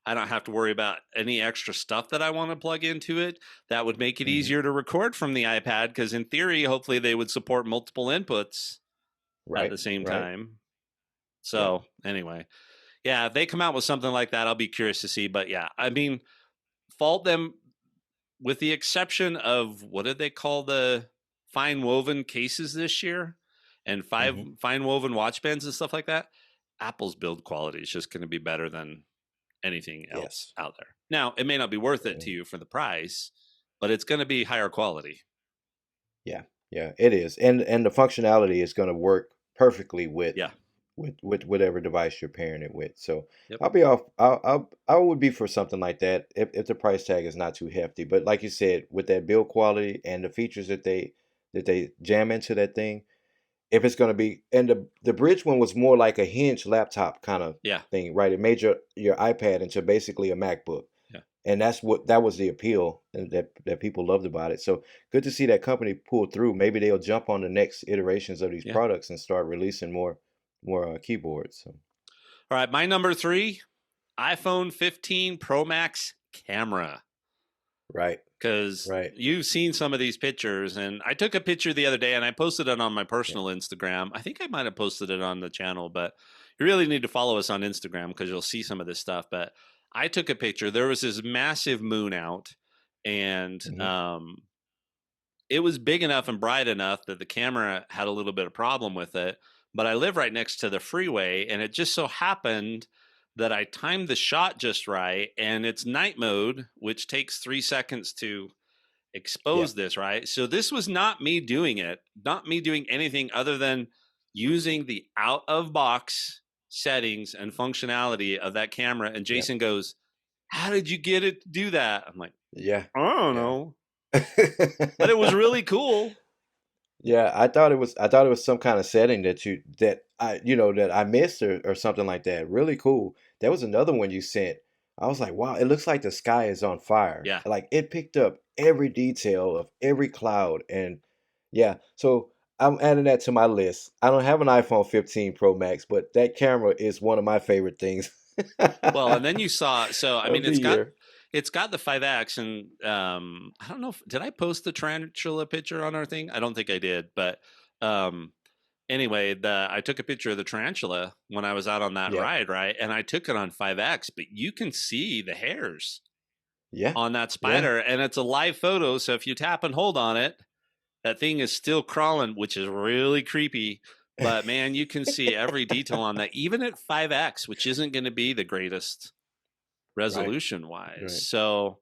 I don't have to worry about any extra stuff that I want to plug into it. That would make it Hmm. easier to record from the iPad, because in theory, hopefully they would support multiple inputs at Right. the same Right. time. Yeah. So anyway, yeah, if they come out with something like that, I'll be curious to see. But yeah, I mean, fault them, with the exception of, what did they call the fine woven cases this year, and Hmm. fine woven watch bands and stuff like that. Apple's build quality is just going to be better than anything else Yes. out there. Now, it may not be worth it to Mm. you for the price, but it's going to be higher quality. Yeah. Yeah. It is, and the functionality is going to work perfectly with Yeah. with whatever device you're pairing it with. So Yep. I'll be off. I would be for something like that if the price tag is not too hefty. But like you said, with that build quality and the features that they jam into that thing, if it's going to be, and the Bridge one was more like a hinge laptop kind of Yeah. thing, right? It made your iPad into basically a MacBook, Yeah. and that was the appeal, and that people loved about it. So good to see that company pull through. Maybe they'll jump on the next iterations of these Yeah. products and start releasing more keyboards. So. All right. My number 3, iPhone 15 Pro Max camera. Right, Because right, you've seen some of these pictures, and I took a picture the other day and I posted it on my yeah, personal Instagram. I think I might have posted it on the channel, but you really need to follow us on Instagram because you'll see some of this stuff. But I took a picture. There was this massive moon out, and hmm, it was big enough and bright enough that the camera had a little bit of problem with it. But I live right next to the freeway, and it just so happened that I timed the shot just right, and it's night mode, which takes 3 seconds to yeah, expose this, right? So this was not me doing it, not me doing anything other than using the out of box settings and functionality of that camera. And yeah, Jason goes, how did you get it to do that? I'm like, yeah, I don't yeah. know, but it was really cool. Yeah, I thought it was some kind of setting that I missed, or something like that. Really cool. There was another one you sent. I was like, wow, it looks like the sky is on fire. Yeah. Like it picked up every detail of every cloud. And yeah, so I'm adding that to my list. I don't have an iPhone 15 Pro Max, but that camera is one of my favorite things Well, and then you saw, so I of mean, the year. it's got the 5X, and I don't know if did I post the tarantula picture on our thing? I don't think I did, but um, anyway, the I took a picture of the tarantula when I was out on that Yep. ride, right? And I took it on 5X, but you can see the hairs Yeah. on that Yeah. spider, and it's a live photo. So if you tap and hold on it, that thing is still crawling, which is really creepy. But man, you can see every detail on that, even at 5X, which isn't going to be the greatest Right. resolution wise. Right. So,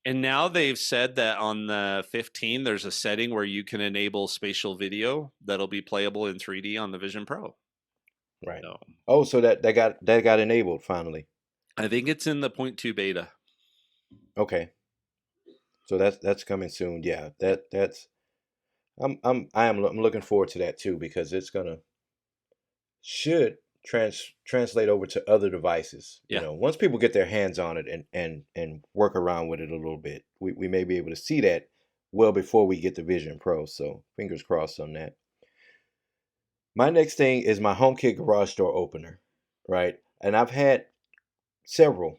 and now they've said that on the 15, there's a setting where you can enable spatial video that'll be playable in 3D on the Vision Pro. Right. So, Oh, so that got enabled finally. I think it's in the point 2 beta. Okay. So that's coming soon. Yeah. Yeah. That's I'm looking forward to that too because it's gonna should translate over to other devices. Yeah. Once people get their hands on it and work around with it a little bit, we may be able to see that well before we get the Vision Pro. So fingers crossed on that. My next thing is my HomeKit garage door opener, right? And I've had several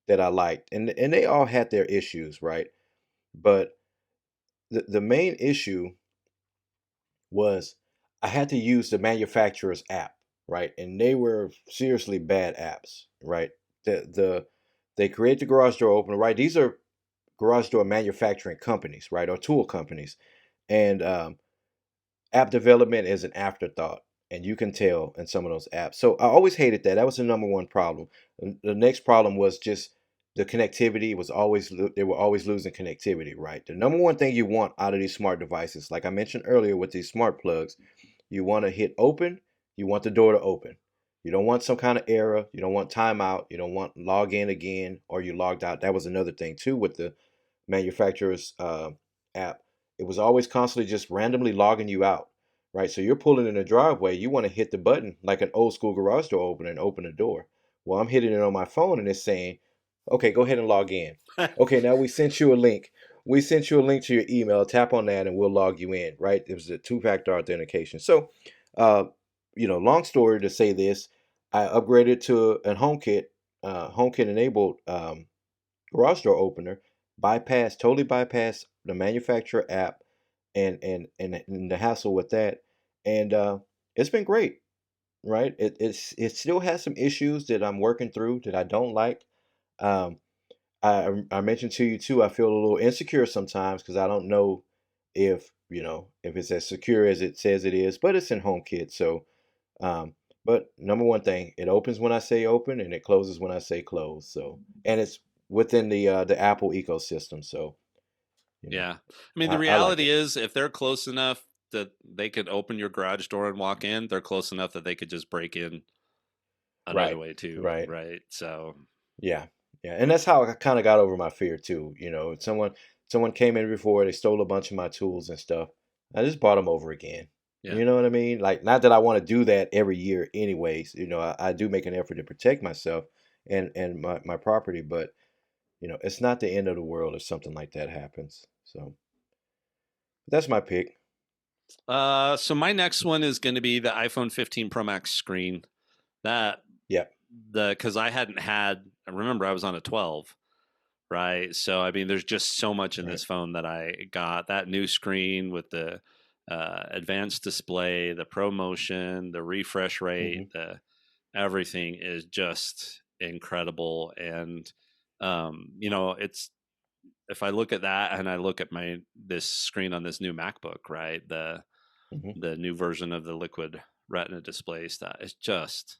that I liked, and they all had their issues, right? But the main issue was I had to use the manufacturer's app, right? And they were seriously bad apps, right? They create the garage door opener, right? These are garage door manufacturing companies, right, or tool companies, and app development is an afterthought, and you can tell in some of those apps. So I always hated that. That was the number one problem. The next problem was just the connectivity was always they were always losing connectivity, right? The number one thing you want out of these smart devices, like I mentioned earlier with these smart plugs, you want to hit open, you want the door to open. You don't want some kind of error, you don't want timeout, you don't want log in again or you logged out. That was another thing too with the manufacturer's app. It was always constantly just randomly logging you out, right? So you're pulling in the driveway, you want to hit the button like an old school garage door opener and open the door. Well, I'm hitting it on my phone and it's saying, okay, go ahead and log in. Okay, now we sent you a link. We sent you a link to your email. Tap on that and we'll log you in, right? It was a two-factor authentication. So, uh, long story to say this, I upgraded to a HomeKit enabled garage door opener, totally bypass the manufacturer app and the hassle with that. And it's been great, right? It still has some issues that I'm working through that I don't like. Um, I mentioned to you too, I feel a little insecure sometimes because I don't know if it's as secure as it says it is, but it's in HomeKit. So um, but number one thing, it opens when I say open and it closes when I say close. So, and it's within the Apple ecosystem. So, you know, Yeah. I mean, the I like reality it. is if they're close enough that they could open your garage door and walk in, they're close enough that they could just break in another Right. way too, Right. right? So, Yeah. Yeah. And that's how I kind of got over my fear too. Someone came in before, they stole a bunch of my tools and stuff. I just bought them over again. yeah. You know what I mean? Like, not that I want to do that every year anyways. I do make an effort to protect myself and my property, but it's not the end of the world if something like that happens. So that's my pick. So my next one is going to be the iPhone 15 Pro Max screen. That Yeah. because I hadn't had. I remember I was on a 12, right? So I mean, there's just so much in Right. this phone that I got. That new screen with the advanced display, the ProMotion, the refresh Hmm. rate, the everything is just incredible. And it's if I look at that and I look at my this screen on this new MacBook, right? Hmm. The new version of the liquid retina display stuff, it's just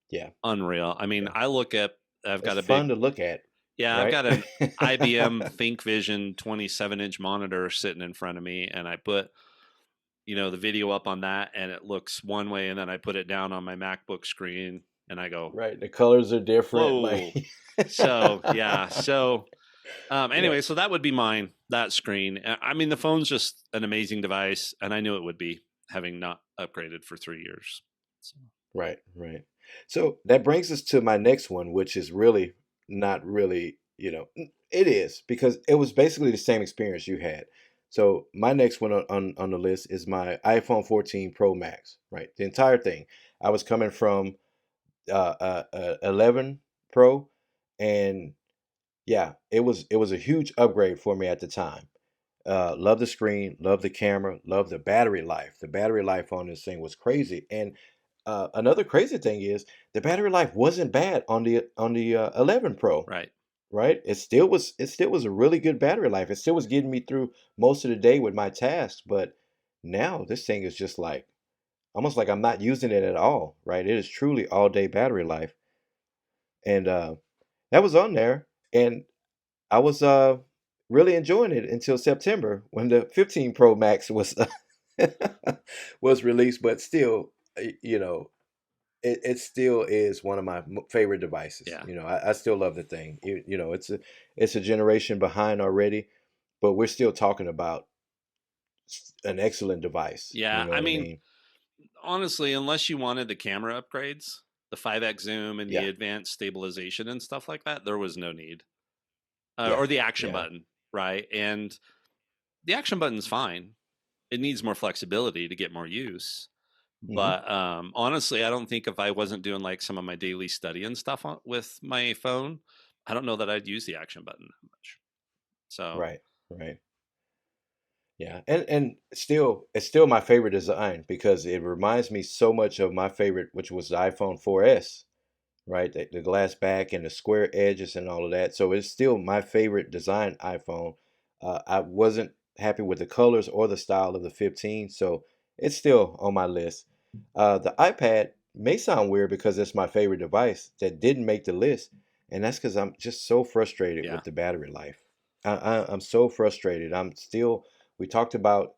Yeah. unreal. I mean, Yeah. I've It's got a big, fun to look at, yeah, I've right? got an IBM ThinkVision 27-inch monitor sitting in front of me, and I put the video up on that, and it looks one way, and then I put it down on my MacBook screen, and I go, Right. The colors are different. Like, whoa. So yeah, so yeah. anyway, so that would be mine. That screen. I mean, the phone's just an amazing device, and I knew it would be, having not upgraded for 3 years. So. Right. Right. So that brings us to my next one, which is really not really, it is because it was basically the same experience you had. So my next one on the list is my iPhone 14 Pro Max, right? The entire thing. I was coming from 11 Pro, and yeah, it was a huge upgrade for me at the time. Love the screen, love the camera, love the battery life. The battery life on this thing was crazy. And another crazy thing is the battery life wasn't bad on the 11 Pro, Right. right? It still was a really good battery life. It still was getting me through most of the day with my tasks, but now this thing is just like almost like I'm not using it at all, right? It is truly all day battery life. And that was on there. And I was really enjoying it until September when the 15 Pro Max was was released. But still, it still is one of my favorite devices. Yeah. I still love the thing. It's a generation behind already, but we're still talking about an excellent device. You Yeah. know I what I mean, mean? honestly, unless you wanted the camera upgrades, the 5x zoom and the Yeah, advanced stabilization and stuff like that, there was no need. yeah, Or the action yeah. button, right? And the action button's fine. It needs more flexibility to get more use. Hmm. But honestly, I don't think if I wasn't doing like some of my daily study and stuff with my phone, I don't know that I'd use the action button that much. So, Right, right. Yeah, and still, it's still my favorite design because it reminds me so much of my favorite, which was the iPhone 4S, right? The glass back and the square edges and all of that. So it's still my favorite design iPhone. I wasn't happy with the colors or the style of the 15, so it's still on my list. The iPad may sound weird because it's my favorite device that didn't make the list, and that's because I'm just so frustrated yeah. with the battery life. I'm so frustrated. I'm still. We talked about,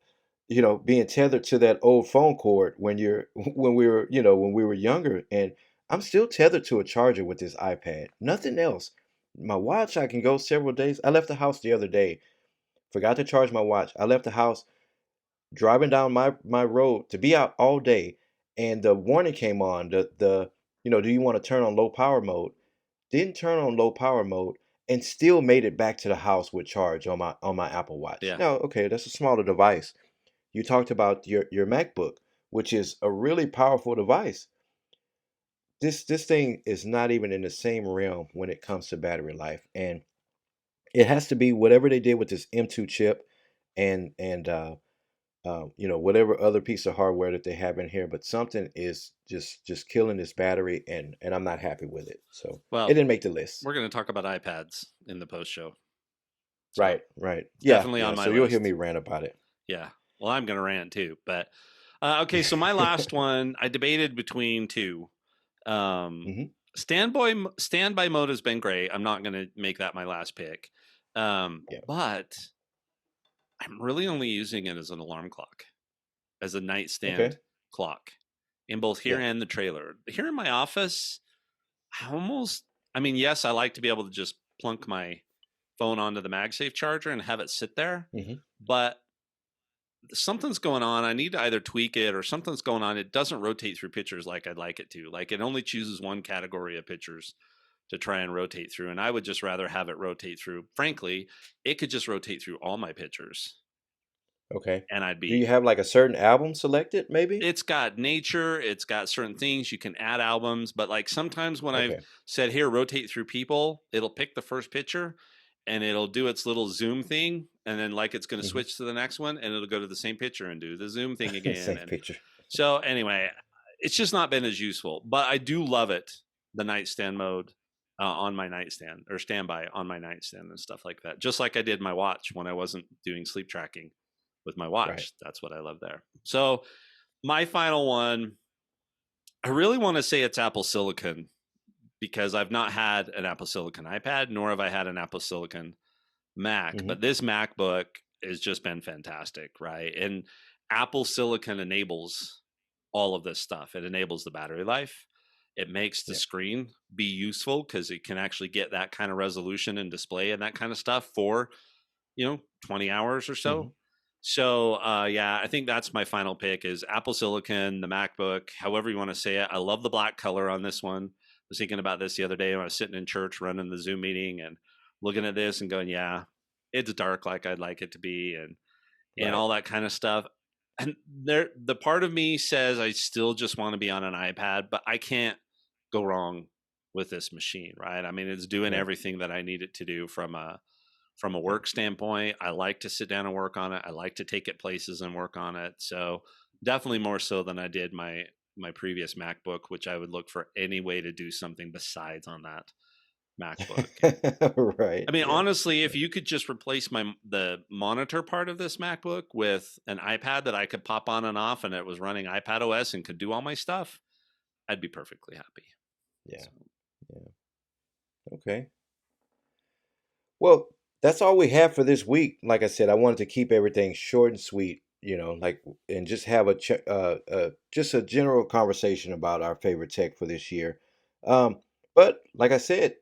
being tethered to that old phone cord when you're when we were younger, and I'm still tethered to a charger with this iPad. Nothing else. My watch, I can go several days. I left the house the other day, forgot to charge my watch. I left the house driving down my road to be out all day, and the warning came on. Do you want to turn on low power mode? Didn't turn on low power mode, and still made it back to the house with charge on my Apple Watch. Yeah. Now, okay, that's a smaller device. You talked about your MacBook, which is a really powerful device. This thing is not even in the same realm when it comes to battery life, and it has to be whatever they did with this M2 chip, and whatever other piece of hardware that they have in here. But something is just killing this battery, and I'm not happy with it. So it Well, didn't make the list. we're going to talk about iPads in the post show. So, Right, right, it's yeah, definitely yeah. on my So you'll hear me list. rant about it. Yeah. Well, I'm going to rant too. But okay. So, my last one, I debated between two. Um, Hmm. standby mode has been great. I'm not going to make that my last pick. Yeah. But I'm really only using it as an alarm clock, as a nightstand Okay. clock in both here Yeah. and the trailer. Here in my office, I almost, I mean, yes, I like to be able to just plunk my phone onto the MagSafe charger and have it sit there, Hmm. but something's going on. I need to either tweak it or something's going on. It doesn't rotate through pictures like I'd like it to. Like it only chooses one category of pictures to try and rotate through. And I would just rather have it rotate through. Frankly, it could just rotate through all my pictures Okay. and I'd Do you be, have like a certain album selected, maybe? it's got nature, it's got certain things you can add albums, but like sometimes when I've Okay. said here rotate through people, it'll pick the first picture and it'll do its little zoom thing and then like it's going to Hmm. switch to the next one and it'll go to the same picture and do the zoom thing again. Same And picture. so anyway, it's just not been as useful, but I do love it, the nightstand mode on my nightstand or standby on my nightstand and stuff like that, just like I did my watch when I wasn't doing sleep tracking with my Right. watch. That's what I love there. So my final one, I really want to say it's Apple Silicon because I've not had an Apple Silicon iPad, nor have I had an Apple Silicon Mac. Hmm. But this MacBook has just been fantastic, right? And Apple Silicon enables all of this stuff. It enables the battery life. It makes the Yeah. screen be useful because it can actually get that kind of resolution and display and that kind of stuff for 20 hours or Hmm. so. So yeah, I think that's my final pick is Apple Silicon, the MacBook, however you want to say it. I love the black color on this one. was thinking about this the other day when I was sitting in church running the Zoom meeting and looking at this and going, yeah, it's dark like I'd like it to be, and Right. all that kind of stuff. And the part of me says I still just want to be on an iPad, but I can't go wrong with this machine, right? I mean, it's doing Yeah. everything that I need it to do from a work standpoint. I like to sit down and work on it. I like to take it places and work on it. So definitely more so than I did my previous MacBook, which I would look for any way to do something besides on that MacBook. Right. I mean, Yeah. honestly, if you could just replace the monitor part of this MacBook with an iPad that I could pop on and off, and it was running iPad OS and could do all my stuff, I'd be perfectly happy. Yeah. So, Yeah. Okay. Well, that's all we have for this week. Like I said, I wanted to keep everything short and sweet, like, and just have just a general conversation about our favorite tech for this year. But like I said,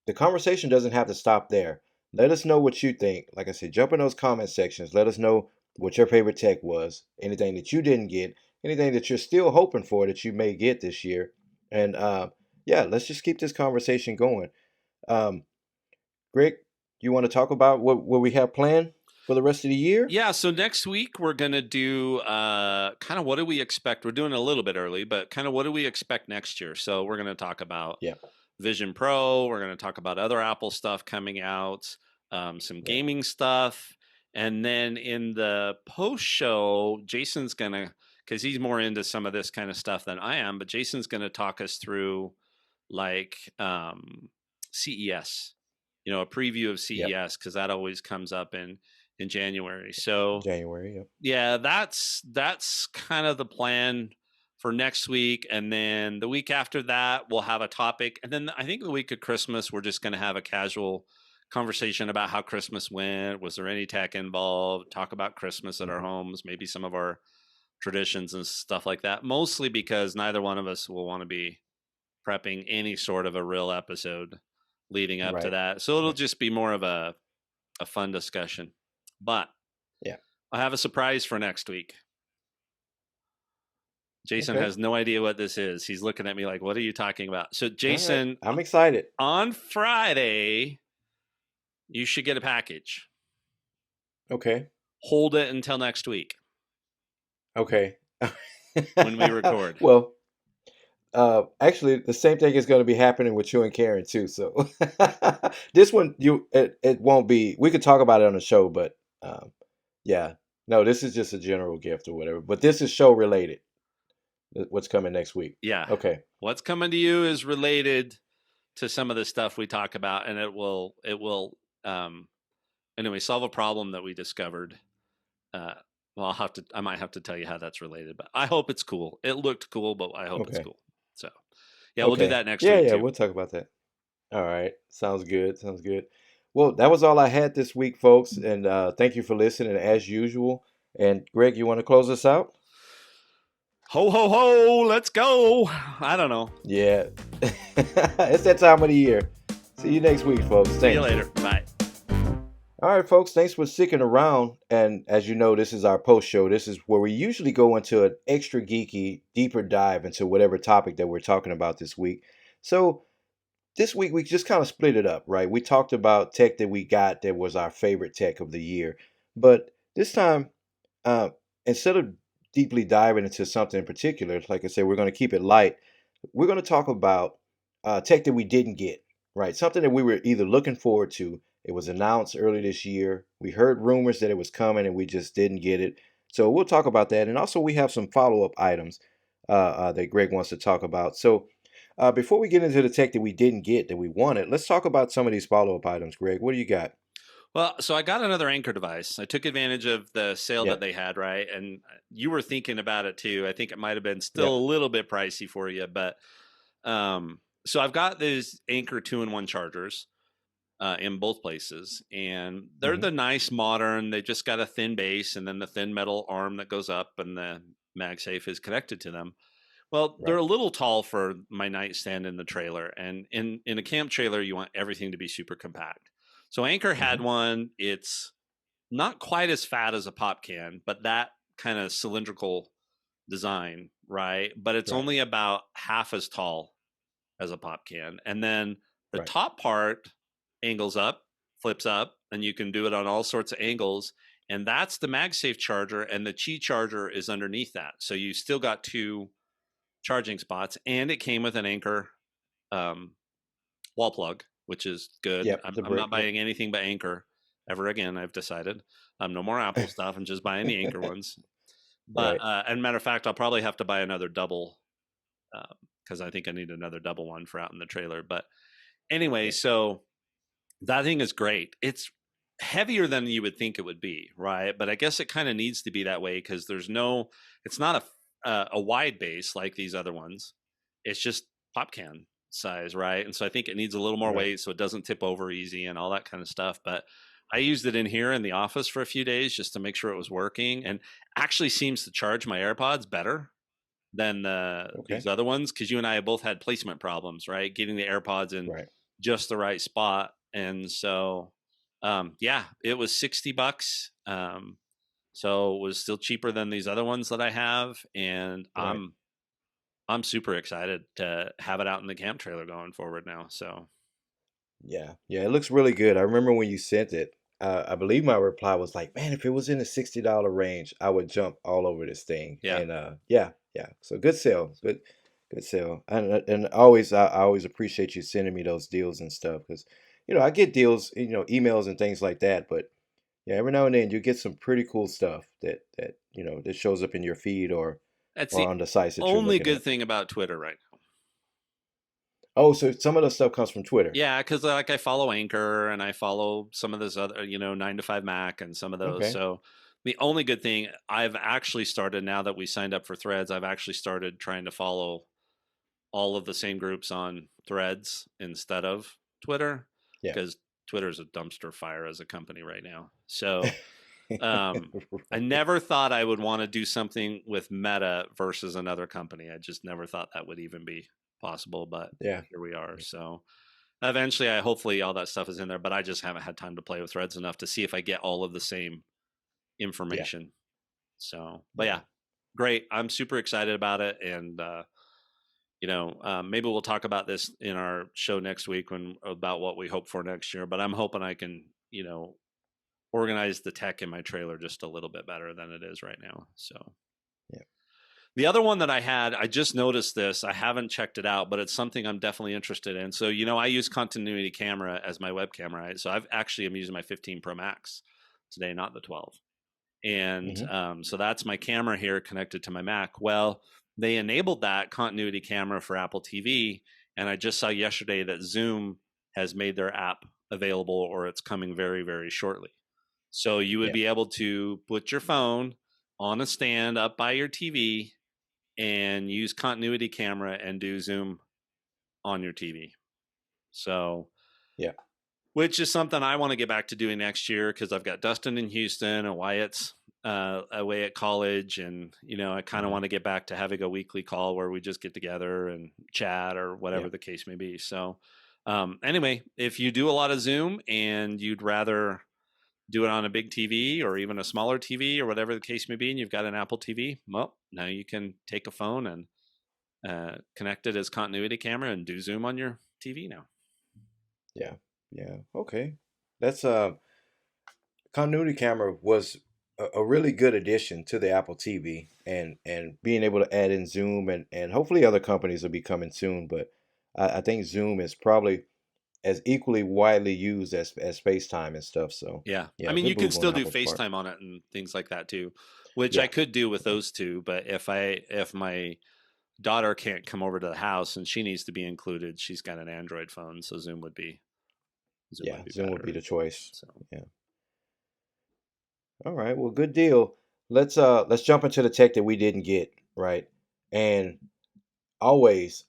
the conversation doesn't have to stop there. Let us know what you think. Like I said, jump in those comment sections. Let us know what your favorite tech was. Anything that you didn't get, anything that you're still hoping for that you may get this year. And yeah, let's just keep this conversation going. Um, Greg, you want to talk about what we have planned for the rest of the year? yeah, so next week we're gonna do kind of what do we expect. We're doing it a little bit early, but kind of what do we expect next year? So we're gonna talk about Yeah, Vision Pro. We're gonna talk about other Apple stuff coming out, some yeah, gaming stuff, and then in the post show, Jason's gonna, because he's more into some of this kind of stuff than I am, but Jason's gonna talk us through like CES, a preview of yep. CES, because that always comes up in January. So January, yep. yeah, that's kind of the plan for next week, and then the week after that we'll have a topic, and then I think the week of Christmas we're just going to have a casual conversation about how Christmas went. Was there any tech involved? Talk about Christmas at our Hmm. homes, maybe some of our traditions and stuff like that. Mostly because neither one of us will want to be prepping any sort of a real episode leading up to Right, that. So it'll right. just be more of a fun discussion. But Yeah. I have a surprise for next week. Jason Okay. has no idea what this is. He's looking at me like, "What are you talking about?" So, All right. Jason, I'm excited. on Friday, you should get a package. Okay. Hold it until next week Okay. when we record. Well, actually, the same thing is going to be happening with you and Karen too. So this one, it won't be. We could talk about it on the show, but yeah, no, this is just a general gift or whatever. But this is show related. What's coming next week? Yeah. Okay. What's coming to you is related to some of the stuff we talk about, and it will um anyway solve a problem that we discovered. Uh well, I might have to tell you how that's related, but I hope it's cool. It looked cool, but I hope it's Okay. cool. So, yeah, we'll do Okay. that next Yeah, week yeah, too. we'll talk about that. All right. Sounds good. Sounds good. Well, that was all I had this week, folks. And thank you for listening as usual. And Greg, you want to close us out? Ho ho ho, let's go. I don't know. Yeah. It's that time of the year. See you next week, folks. See you Thanks. later. Bye. All right, folks. Thanks for sticking around. And as you know, this is our post show. This is where we usually go into an extra geeky, deeper dive into whatever topic that we're talking about this week. So this week we just kind of split it up, right? We talked about tech that we got that was our favorite tech of the year, but this time, uh, instead of deeply diving into something in particular, like I said, we're going to keep it light. We're going to talk about tech that we didn't get, right? Something that we were either looking forward to. It was announced early this year. We heard rumors that it was coming, and we just didn't get it. So we'll talk about that, and also we have some follow-up items that Greg wants to talk about. So before we get into the tech that we didn't get that we wanted, let's talk about some of these follow-up items. Greg, what do you got? Well, so I got another Anchor device. I took advantage of the sale that Yep, they had, right? And you were thinking about it too. I think it might have been still yep, a little bit pricey for you, but so I've got these Anchor 2-in-1 chargers in both places, and they're hmm, the nice modern. They just got a thin base and then the thin metal arm that goes up, and the MagSafe is connected to them. Well, they're right, a little tall for my nightstand in the trailer, and in a camp trailer, you want everything to be super compact. So Anchor had hmm, one. It's not quite as fat as a pop can, but that kind of cylindrical design, right? But it's right, only about half as tall as a pop can. And then the Right. top part angles up, flips up, and you can do it on all sorts of angles. And that's the MagSafe charger, and the Qi charger is underneath that. So you still got two charging spots, and it came with an Anchor um, wall plug, which is good. Yep. I'm, The I'm brick. not Yep. buying anything but Anchor ever again. I've decided. No more Apple stuff. I'm just buying the Anchor ones. But Right. and matter of fact, I'll probably have to buy another double because I think I need another double one for out in the trailer. But anyway, Yep. so that thing is great. It's heavier than you would think it would be, right? But I guess it kind of needs to be that way because it's not a wide base like these other ones. It's just pop can size, right? And so I think it needs a little more Right. weight so it doesn't tip over easy and all that kind of stuff. But I used it in here in the office for a few days just to make sure it was working, and actually seems to charge my AirPods better than Okay. these other ones because you and I both had placement problems, right? Getting the AirPods in Right. just the right spot, and so yeah, it was $60. So it was still cheaper than these other ones that I have, and Right. I'm super excited to have it out in the camp trailer going forward now. So Yeah. Yeah. It looks really good. I remember when you sent it. I believe my reply was like, "Man, if it was in the $60 range, I would jump all over this thing." yeah, And yeah, yeah. So good sale. Good sale. And always, I always appreciate you sending me those deals and stuff because, I get deals, emails and things like that. But yeah, every now and then you get some pretty cool stuff that shows up in your feed that's or the on the sites that you're only looking good at. thing about Twitter right now. Oh, so some of the stuff comes from Twitter. Yeah, because like I follow Anchor and I follow some of this other, 9 to 5 Mac and some of those. Okay. So the only good thing I've actually started now that we signed up for Threads, I've actually started trying to follow all of the same groups on Threads instead of Twitter Yeah. because Twitter is a dumpster fire as a company right now. So I Right. never thought I would want to do something with Meta versus another company. I just never thought that would even be possible, but Yeah. here we are. So eventually, I hopefully all that stuff is in there, but I just haven't had time to play with Threads enough to see if I get all of the same Yeah. information. So, but Yeah. yeah, great. I'm super excited about it, and maybe we'll talk about this in our show next week when about what we hope for next year. But I'm hoping I can, organize the tech in my trailer just a little bit better than it is right now. So Yeah. the other one that I had, I just noticed this. I haven't checked it out, but it's something I'm definitely interested in. So, I use continuity camera as my webcam, right? So I've actually am using my 15 Pro Max today, not the 12. And Hmm. so that's my camera here connected to my Mac. Well, they enabled that continuity camera for Apple TV. And I just saw yesterday that Zoom has made their app available or it's coming very, very shortly. So you would Yeah. be able to put your phone on a stand up by your TV and use continuity camera and do Zoom on your TV. So, Yeah. which is something I want to get back to doing next year because I've got Dustin in Houston and Wyatt's away at college, and I kind of Hmm. want to get back to having a weekly call where we just get together and chat or Yeah. whatever the case may be. So, anyway, if you do a lot of Zoom and you'd rather do it on a big TV or even a smaller TV or whatever the case may be, and you've got an Apple TV, well, now you can take a phone and connect it as continuity camera and do Zoom on your TV now. Yeah. Yeah. Okay. That's continuity camera was a really good addition to the Apple TV, and being able to add in Zoom, and hopefully other companies will be coming soon. But I think Zoom is probably as equally widely used as FaceTime and stuff. So Yeah. I yeah, mean, good you can move on still do Apple's part. FaceTime on it and things like that too, which I Yeah. could do with Yeah. those two. But if my daughter can't come over to the house and she needs to be included, she's got an Android phone, so Zoom Yeah. would be Zoom would be better. the choice. So Yeah. All right. Well, good deal. Let's jump into the tech that we didn't get, right? And always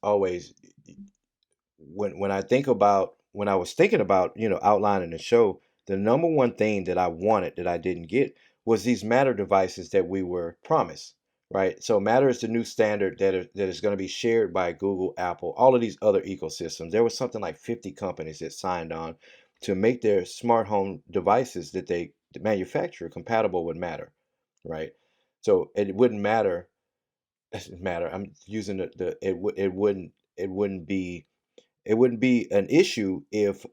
when I was thinking about, outlining the show, the number one thing that I wanted that I didn't get was these Matter devices that we were promised, right? So Matter is the new standard that is going to be shared by Google, Apple, all of these other ecosystems. There was something like 50 companies that signed on to make their smart home devices that they manufacture compatible with Matter, right? So it wouldn't matter. It doesn't matter. I'm using it wouldn't be. it wouldn't be an issue if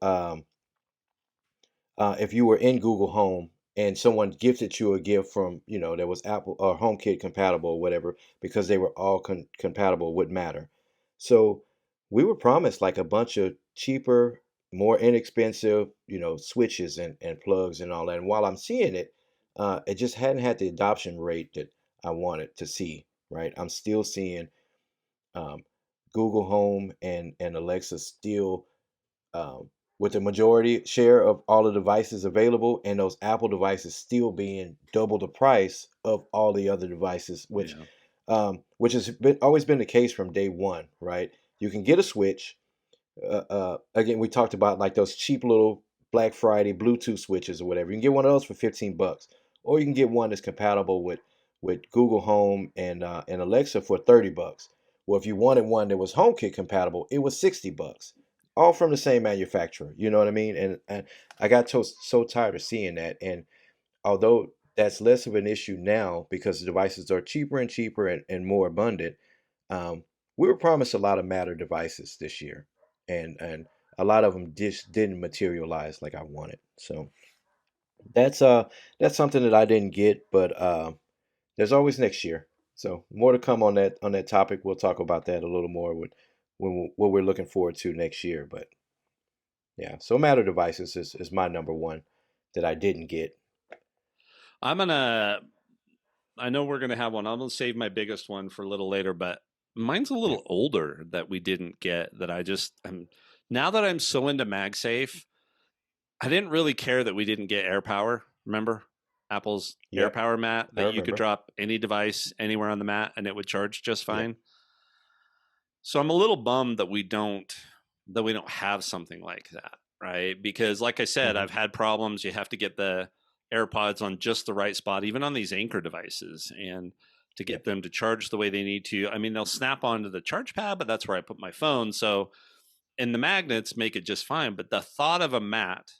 you were in Google Home and someone gifted you a gift from, that was Apple or HomeKit compatible or whatever, because they were all compatible, wouldn't matter. So we were promised like a bunch of cheaper, more inexpensive, switches and plugs and all that. And while I'm seeing it, it just hadn't had the adoption rate that I wanted to see. Right, I'm still seeing um, Google Home and Alexa still with the majority share of all the devices available, and those Apple devices still being double the price of all the other devices, Yeah. which has always been the case from day one, right? You can get a Switch, again, we talked about like those cheap little Black Friday Bluetooth switches or whatever. You can get one of those for $15, or you can get one that's compatible with Google Home and Alexa for $30. Well, if you wanted one that was HomeKit compatible, it was $60, all from the same manufacturer. You know what I mean? And I got so tired of seeing that. And although that's less of an issue now because the devices are cheaper and cheaper and more abundant, um, we were promised a lot of Matter devices this year, and a lot of them just didn't materialize like I wanted. So that's uh that's something that I didn't get, but there's always next year. So more to come on that topic. We'll talk about that a little more with what we're looking forward to next year. But yeah, so Matter devices is my number one that I didn't get. I'm gonna. I know we're gonna have one. I'm gonna save my biggest one for a little later, but mine's a Yeah. little older that we didn't get. That now that I'm so into MagSafe, I didn't really care that we didn't get AirPower. Remember Apple's Yep, AirPower mat I that you could remember. drop any device anywhere on the mat and it would charge just Yep. fine. So I'm a little bummed that we don't have something like that, right? Because like I said, Hmm. I've had problems. You have to get the AirPods on just the right spot, even on these Anchor devices, and to get Yep. them to charge the way they need to. I mean, they'll snap onto the charge pad, but that's where I put my phone. So, and the magnets make it just fine. But the thought of a mat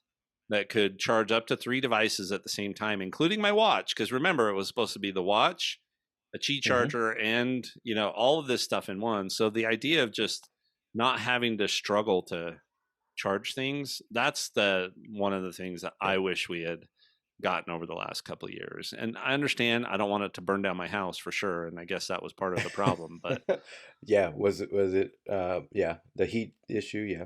that could charge up to 3 devices at the same time, including my watch, because remember, it was supposed to be the watch, a Qi Hmm. charger, and all of this stuff in one. So the idea of just not having to struggle to charge things, that's the one of the things that I Yep. wish we had gotten over the last couple of years. And I understand I don't want it to burn down my house for sure, and I guess that was part of the problem. But Yeah, was it yeah, the heat issue, yeah.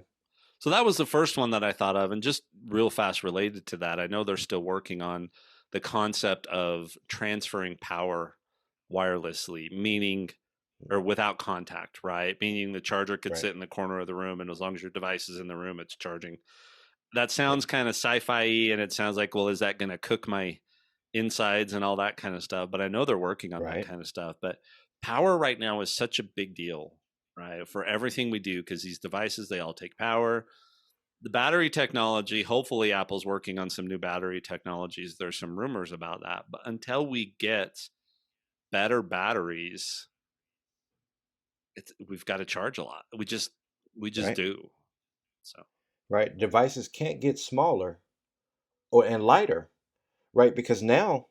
so that was the first one that I thought of. And just real fast related to that, I know they're still working on the concept of transferring power wirelessly, meaning or without contact, right? Meaning the charger could Right. sit in the corner of the room, and as long as your device is in the room, it's charging. That Yep. sounds kind of sci-fi, and it sounds like, well, is that going to cook my insides and all that kind of stuff? But I know they're working on that Right. kind of stuff. But power right now is such a big deal, right? For everything we do, because these devices, they all take power. The battery technology, hopefully Apple's working on some new battery technologies. There's some rumors about that. But until we get better batteries, we've got to charge a lot. We just Right. do. So Right. Devices can't get smaller or and lighter, right? Because now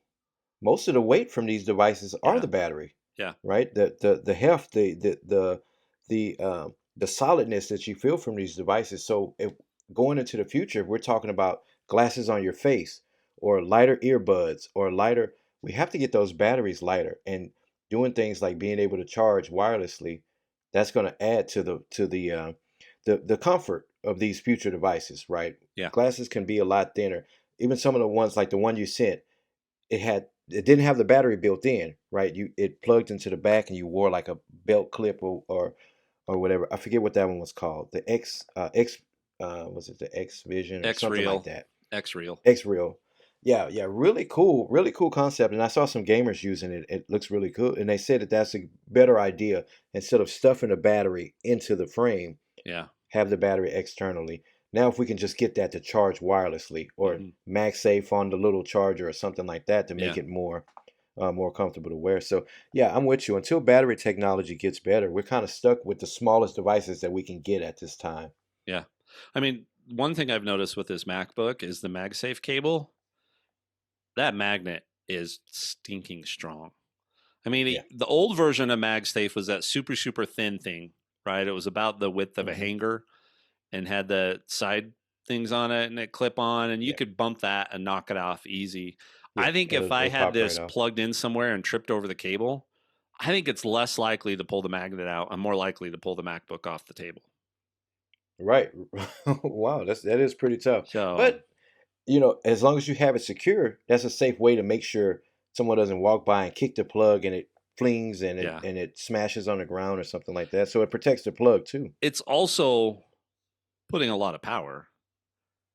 most of the weight from these devices are yeah, the battery, yeah, right? The heft, the solidness that you feel from these devices. So if going into the future, if we're talking about glasses on your face or lighter earbuds or lighter, we have to get those batteries lighter and doing things like being able to charge wirelessly. That's going to add to the comfort of these future devices, right? yeah. Glasses can be a lot thinner. Even some of the ones like the one you sent, it didn't have the battery built in, right? It plugged into the back and you wore like a belt clip or whatever. I forget what that one was called. The X was it the X Vision or X something like real, that? X real. X Real. Yeah, yeah, really cool concept. And I saw some gamers using it. It looks really cool. And they said that that's a better idea instead of stuffing a battery into the frame, Yeah. have the battery externally. Now, if we can just get that to charge wirelessly or Hmm. MagSafe on the little charger or something like that to make Yeah. it more comfortable to wear. So yeah, I'm with you. Until battery technology gets better, we're kind of stuck with the smallest devices that we can get at this time. Yeah. I mean, one thing I've noticed with this MacBook is the MagSafe cable. That magnet is stinking strong. I mean, Yeah. the old version of MagSafe was that super, super thin thing, right? It was about the width of a Hmm. hanger. and had the side things on it and it clip on, and you Yeah. could bump that and knock it off easy. Yeah. I think if I It'll had pop right this off. plugged in somewhere and tripped over the cable, I think it's less likely to pull the magnet out and more likely to pull the MacBook off the table. Right. Wow. That is pretty tough. So, But as long as you have it secure, that's a safe way to make sure someone doesn't walk by and kick the plug and it flings and it yeah. and it smashes on the ground or something like that. So it protects the plug too. It's also putting a lot of power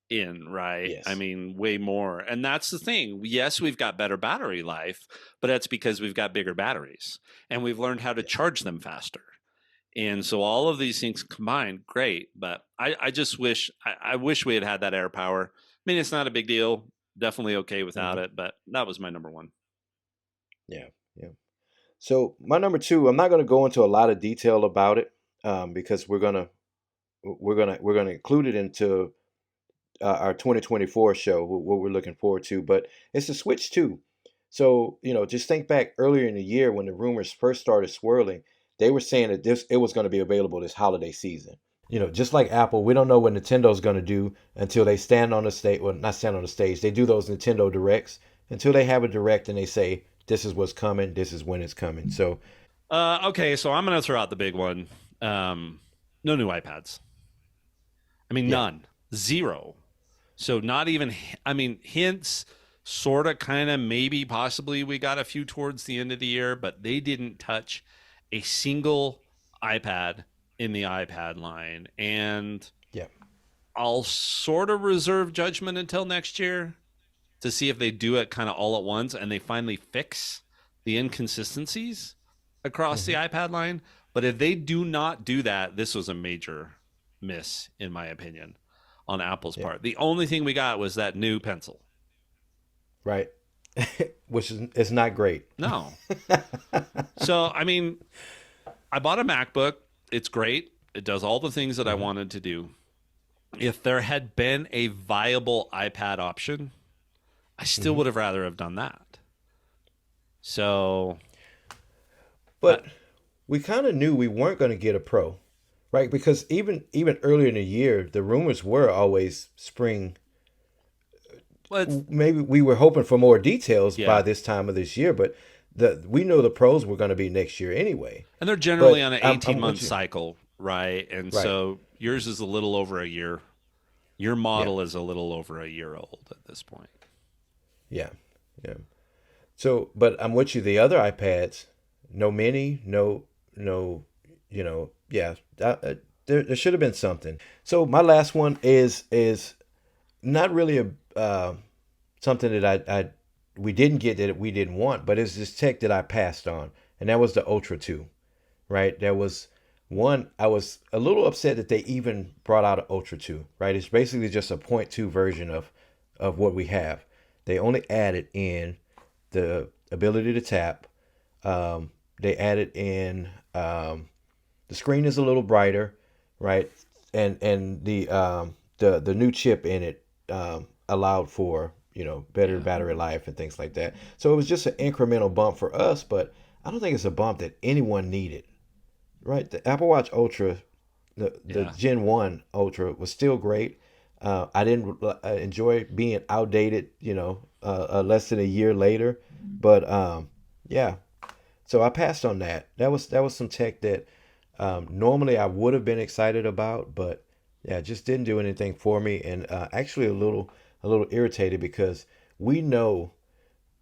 in, right? I Yes. mean, way more. And that's the thing. Yes, we've got better battery life, but that's because we've got bigger batteries and we've learned how to Yes. charge them faster. And so all of these things combined, great. But I just wish I wish we had had that air power. I mean, it's not a big deal. Definitely okay without Hmm. it, but that was my number one. Yeah. Yeah. So my number two, I'm not going to go into a lot of detail about it because we're gonna include it into our 2024 show, what we're looking forward to. But it's the Switch 2. So, just think back earlier in the year when the rumors first started swirling, they were saying that it was going to be available this holiday season. Just like Apple, we don't know what Nintendo's going to do until they stand on the stage. Well, not stand on the stage. They do those Nintendo Directs until they have a direct and they say, this is what's coming. This is when it's coming. So, Okay, so I'm going to throw out the big one. No new iPads. I mean, yeah. none, zero. So not even. I mean, hints, sort of, kind of, maybe, possibly. We got a few towards the end of the year, but they didn't touch a single iPad in the iPad line, and Yeah. I'll sort of reserve judgment until next year to see if they do it kind of all at once and they finally fix the inconsistencies across the Hmm. iPad line. But if they do not do that, this was a major miss, in my opinion, on Apple's Yeah. part. The only thing we got was that new pencil. Right. Which is not great. No. So, I mean, I bought a MacBook. It's great. It does all the things that I Hmm. wanted to do. If there had been a viable iPad option, I still Hmm. would have rather have done that. So, I, But we kind of knew we weren't going to get a pro, right? Because even earlier in the year, the rumors were always spring. well, it's, Maybe we were hoping for more details by yeah. this time of this year, but we know the pros were going to be next year anyway. And they're generally But on an I'm 18-month with you, cycle, right? And right? so yours is a little over a year. Your Yeah, model is a little over a year old at this point. yeah, yeah. So, but I'm with you. The other iPads, no mini, no, yeah. There should have been something. So my last one is not really a something that I we didn't get that we didn't want, but it's this tech that I passed on, and that was the Ultra 2, right? There was one I was a little upset that they even brought out an Ultra 2, right? It's basically just a point 0.2 version of what we have. They only added in the ability to tap. They added in the screen is a little brighter, right? And the new chip in it allowed for better Yeah. battery life and things like that. So it was just an incremental bump for us, but I don't think it's a bump that anyone needed, right? The Apple Watch Ultra, the Yeah. Gen 1 Ultra was still great. I didn't enjoy being outdated, less than a year later, but yeah. So I passed on that. That was some tech that normally I would have been excited about, but yeah, it just didn't do anything for me, and actually a little irritated because we know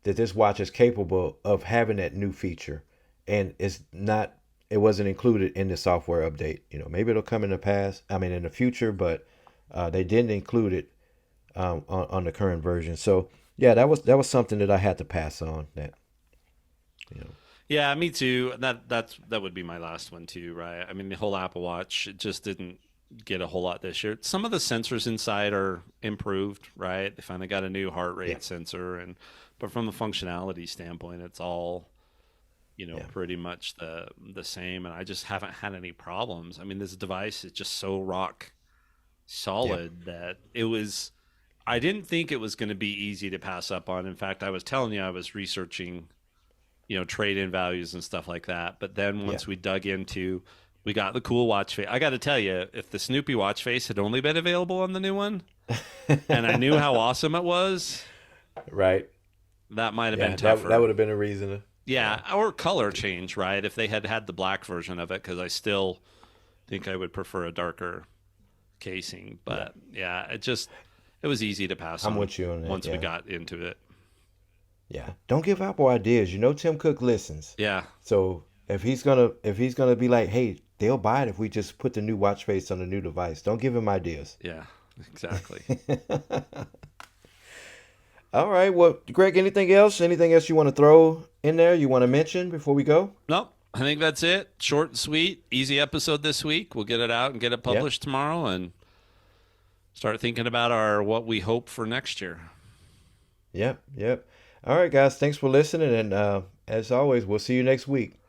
that this watch is capable of having that new feature, and it wasn't included in the software update. Maybe it'll come in the past. I mean, in the future, but they didn't include it on the current version. So yeah, that was something that I had to pass on. That you know, Yeah, me too. That would be my last one too, right? I mean, the whole Apple Watch, it just didn't get a whole lot this year. Some of the sensors inside are improved, right? They finally got a new heart yeah, rate sensor, and but from the functionality standpoint, it's all yeah, pretty much the same. And I just haven't had any problems. I mean, this device is just so rock yeah, solid that it was. I didn't think it was going to be easy to pass up on. In fact, I was telling you I was researching trade in values and stuff like that. But then yeah, once we dug into We got the cool watch face. I got to tell you, if the Snoopy watch face had only been available on the new one, and I knew how awesome it was, Right. that might have been Yeah, that tougher. would have been a reason to, yeah. Yeah, or color change, right? If they had had the black version of it, because I still think I would prefer a darker casing. Yeah. But yeah, it was easy to pass I'm on with you on that. once we Yeah. got into it. Yeah. Don't give Apple ideas. You know Tim Cook listens. Yeah, So if he's gonna be like, hey, they'll buy it if we just put the new watch face on the new device. Don't give him ideas. yeah, exactly. All right. Well, Greg, anything else? Anything else you want to throw in there? You want to mention before we go? Nope. I think that's it. Short and sweet, easy episode this week. We'll get it out and get it Yep. published tomorrow, and start thinking about our what we hope for next year. Yep. Yep. All right, guys. Thanks for listening, and as always, we'll see you next week.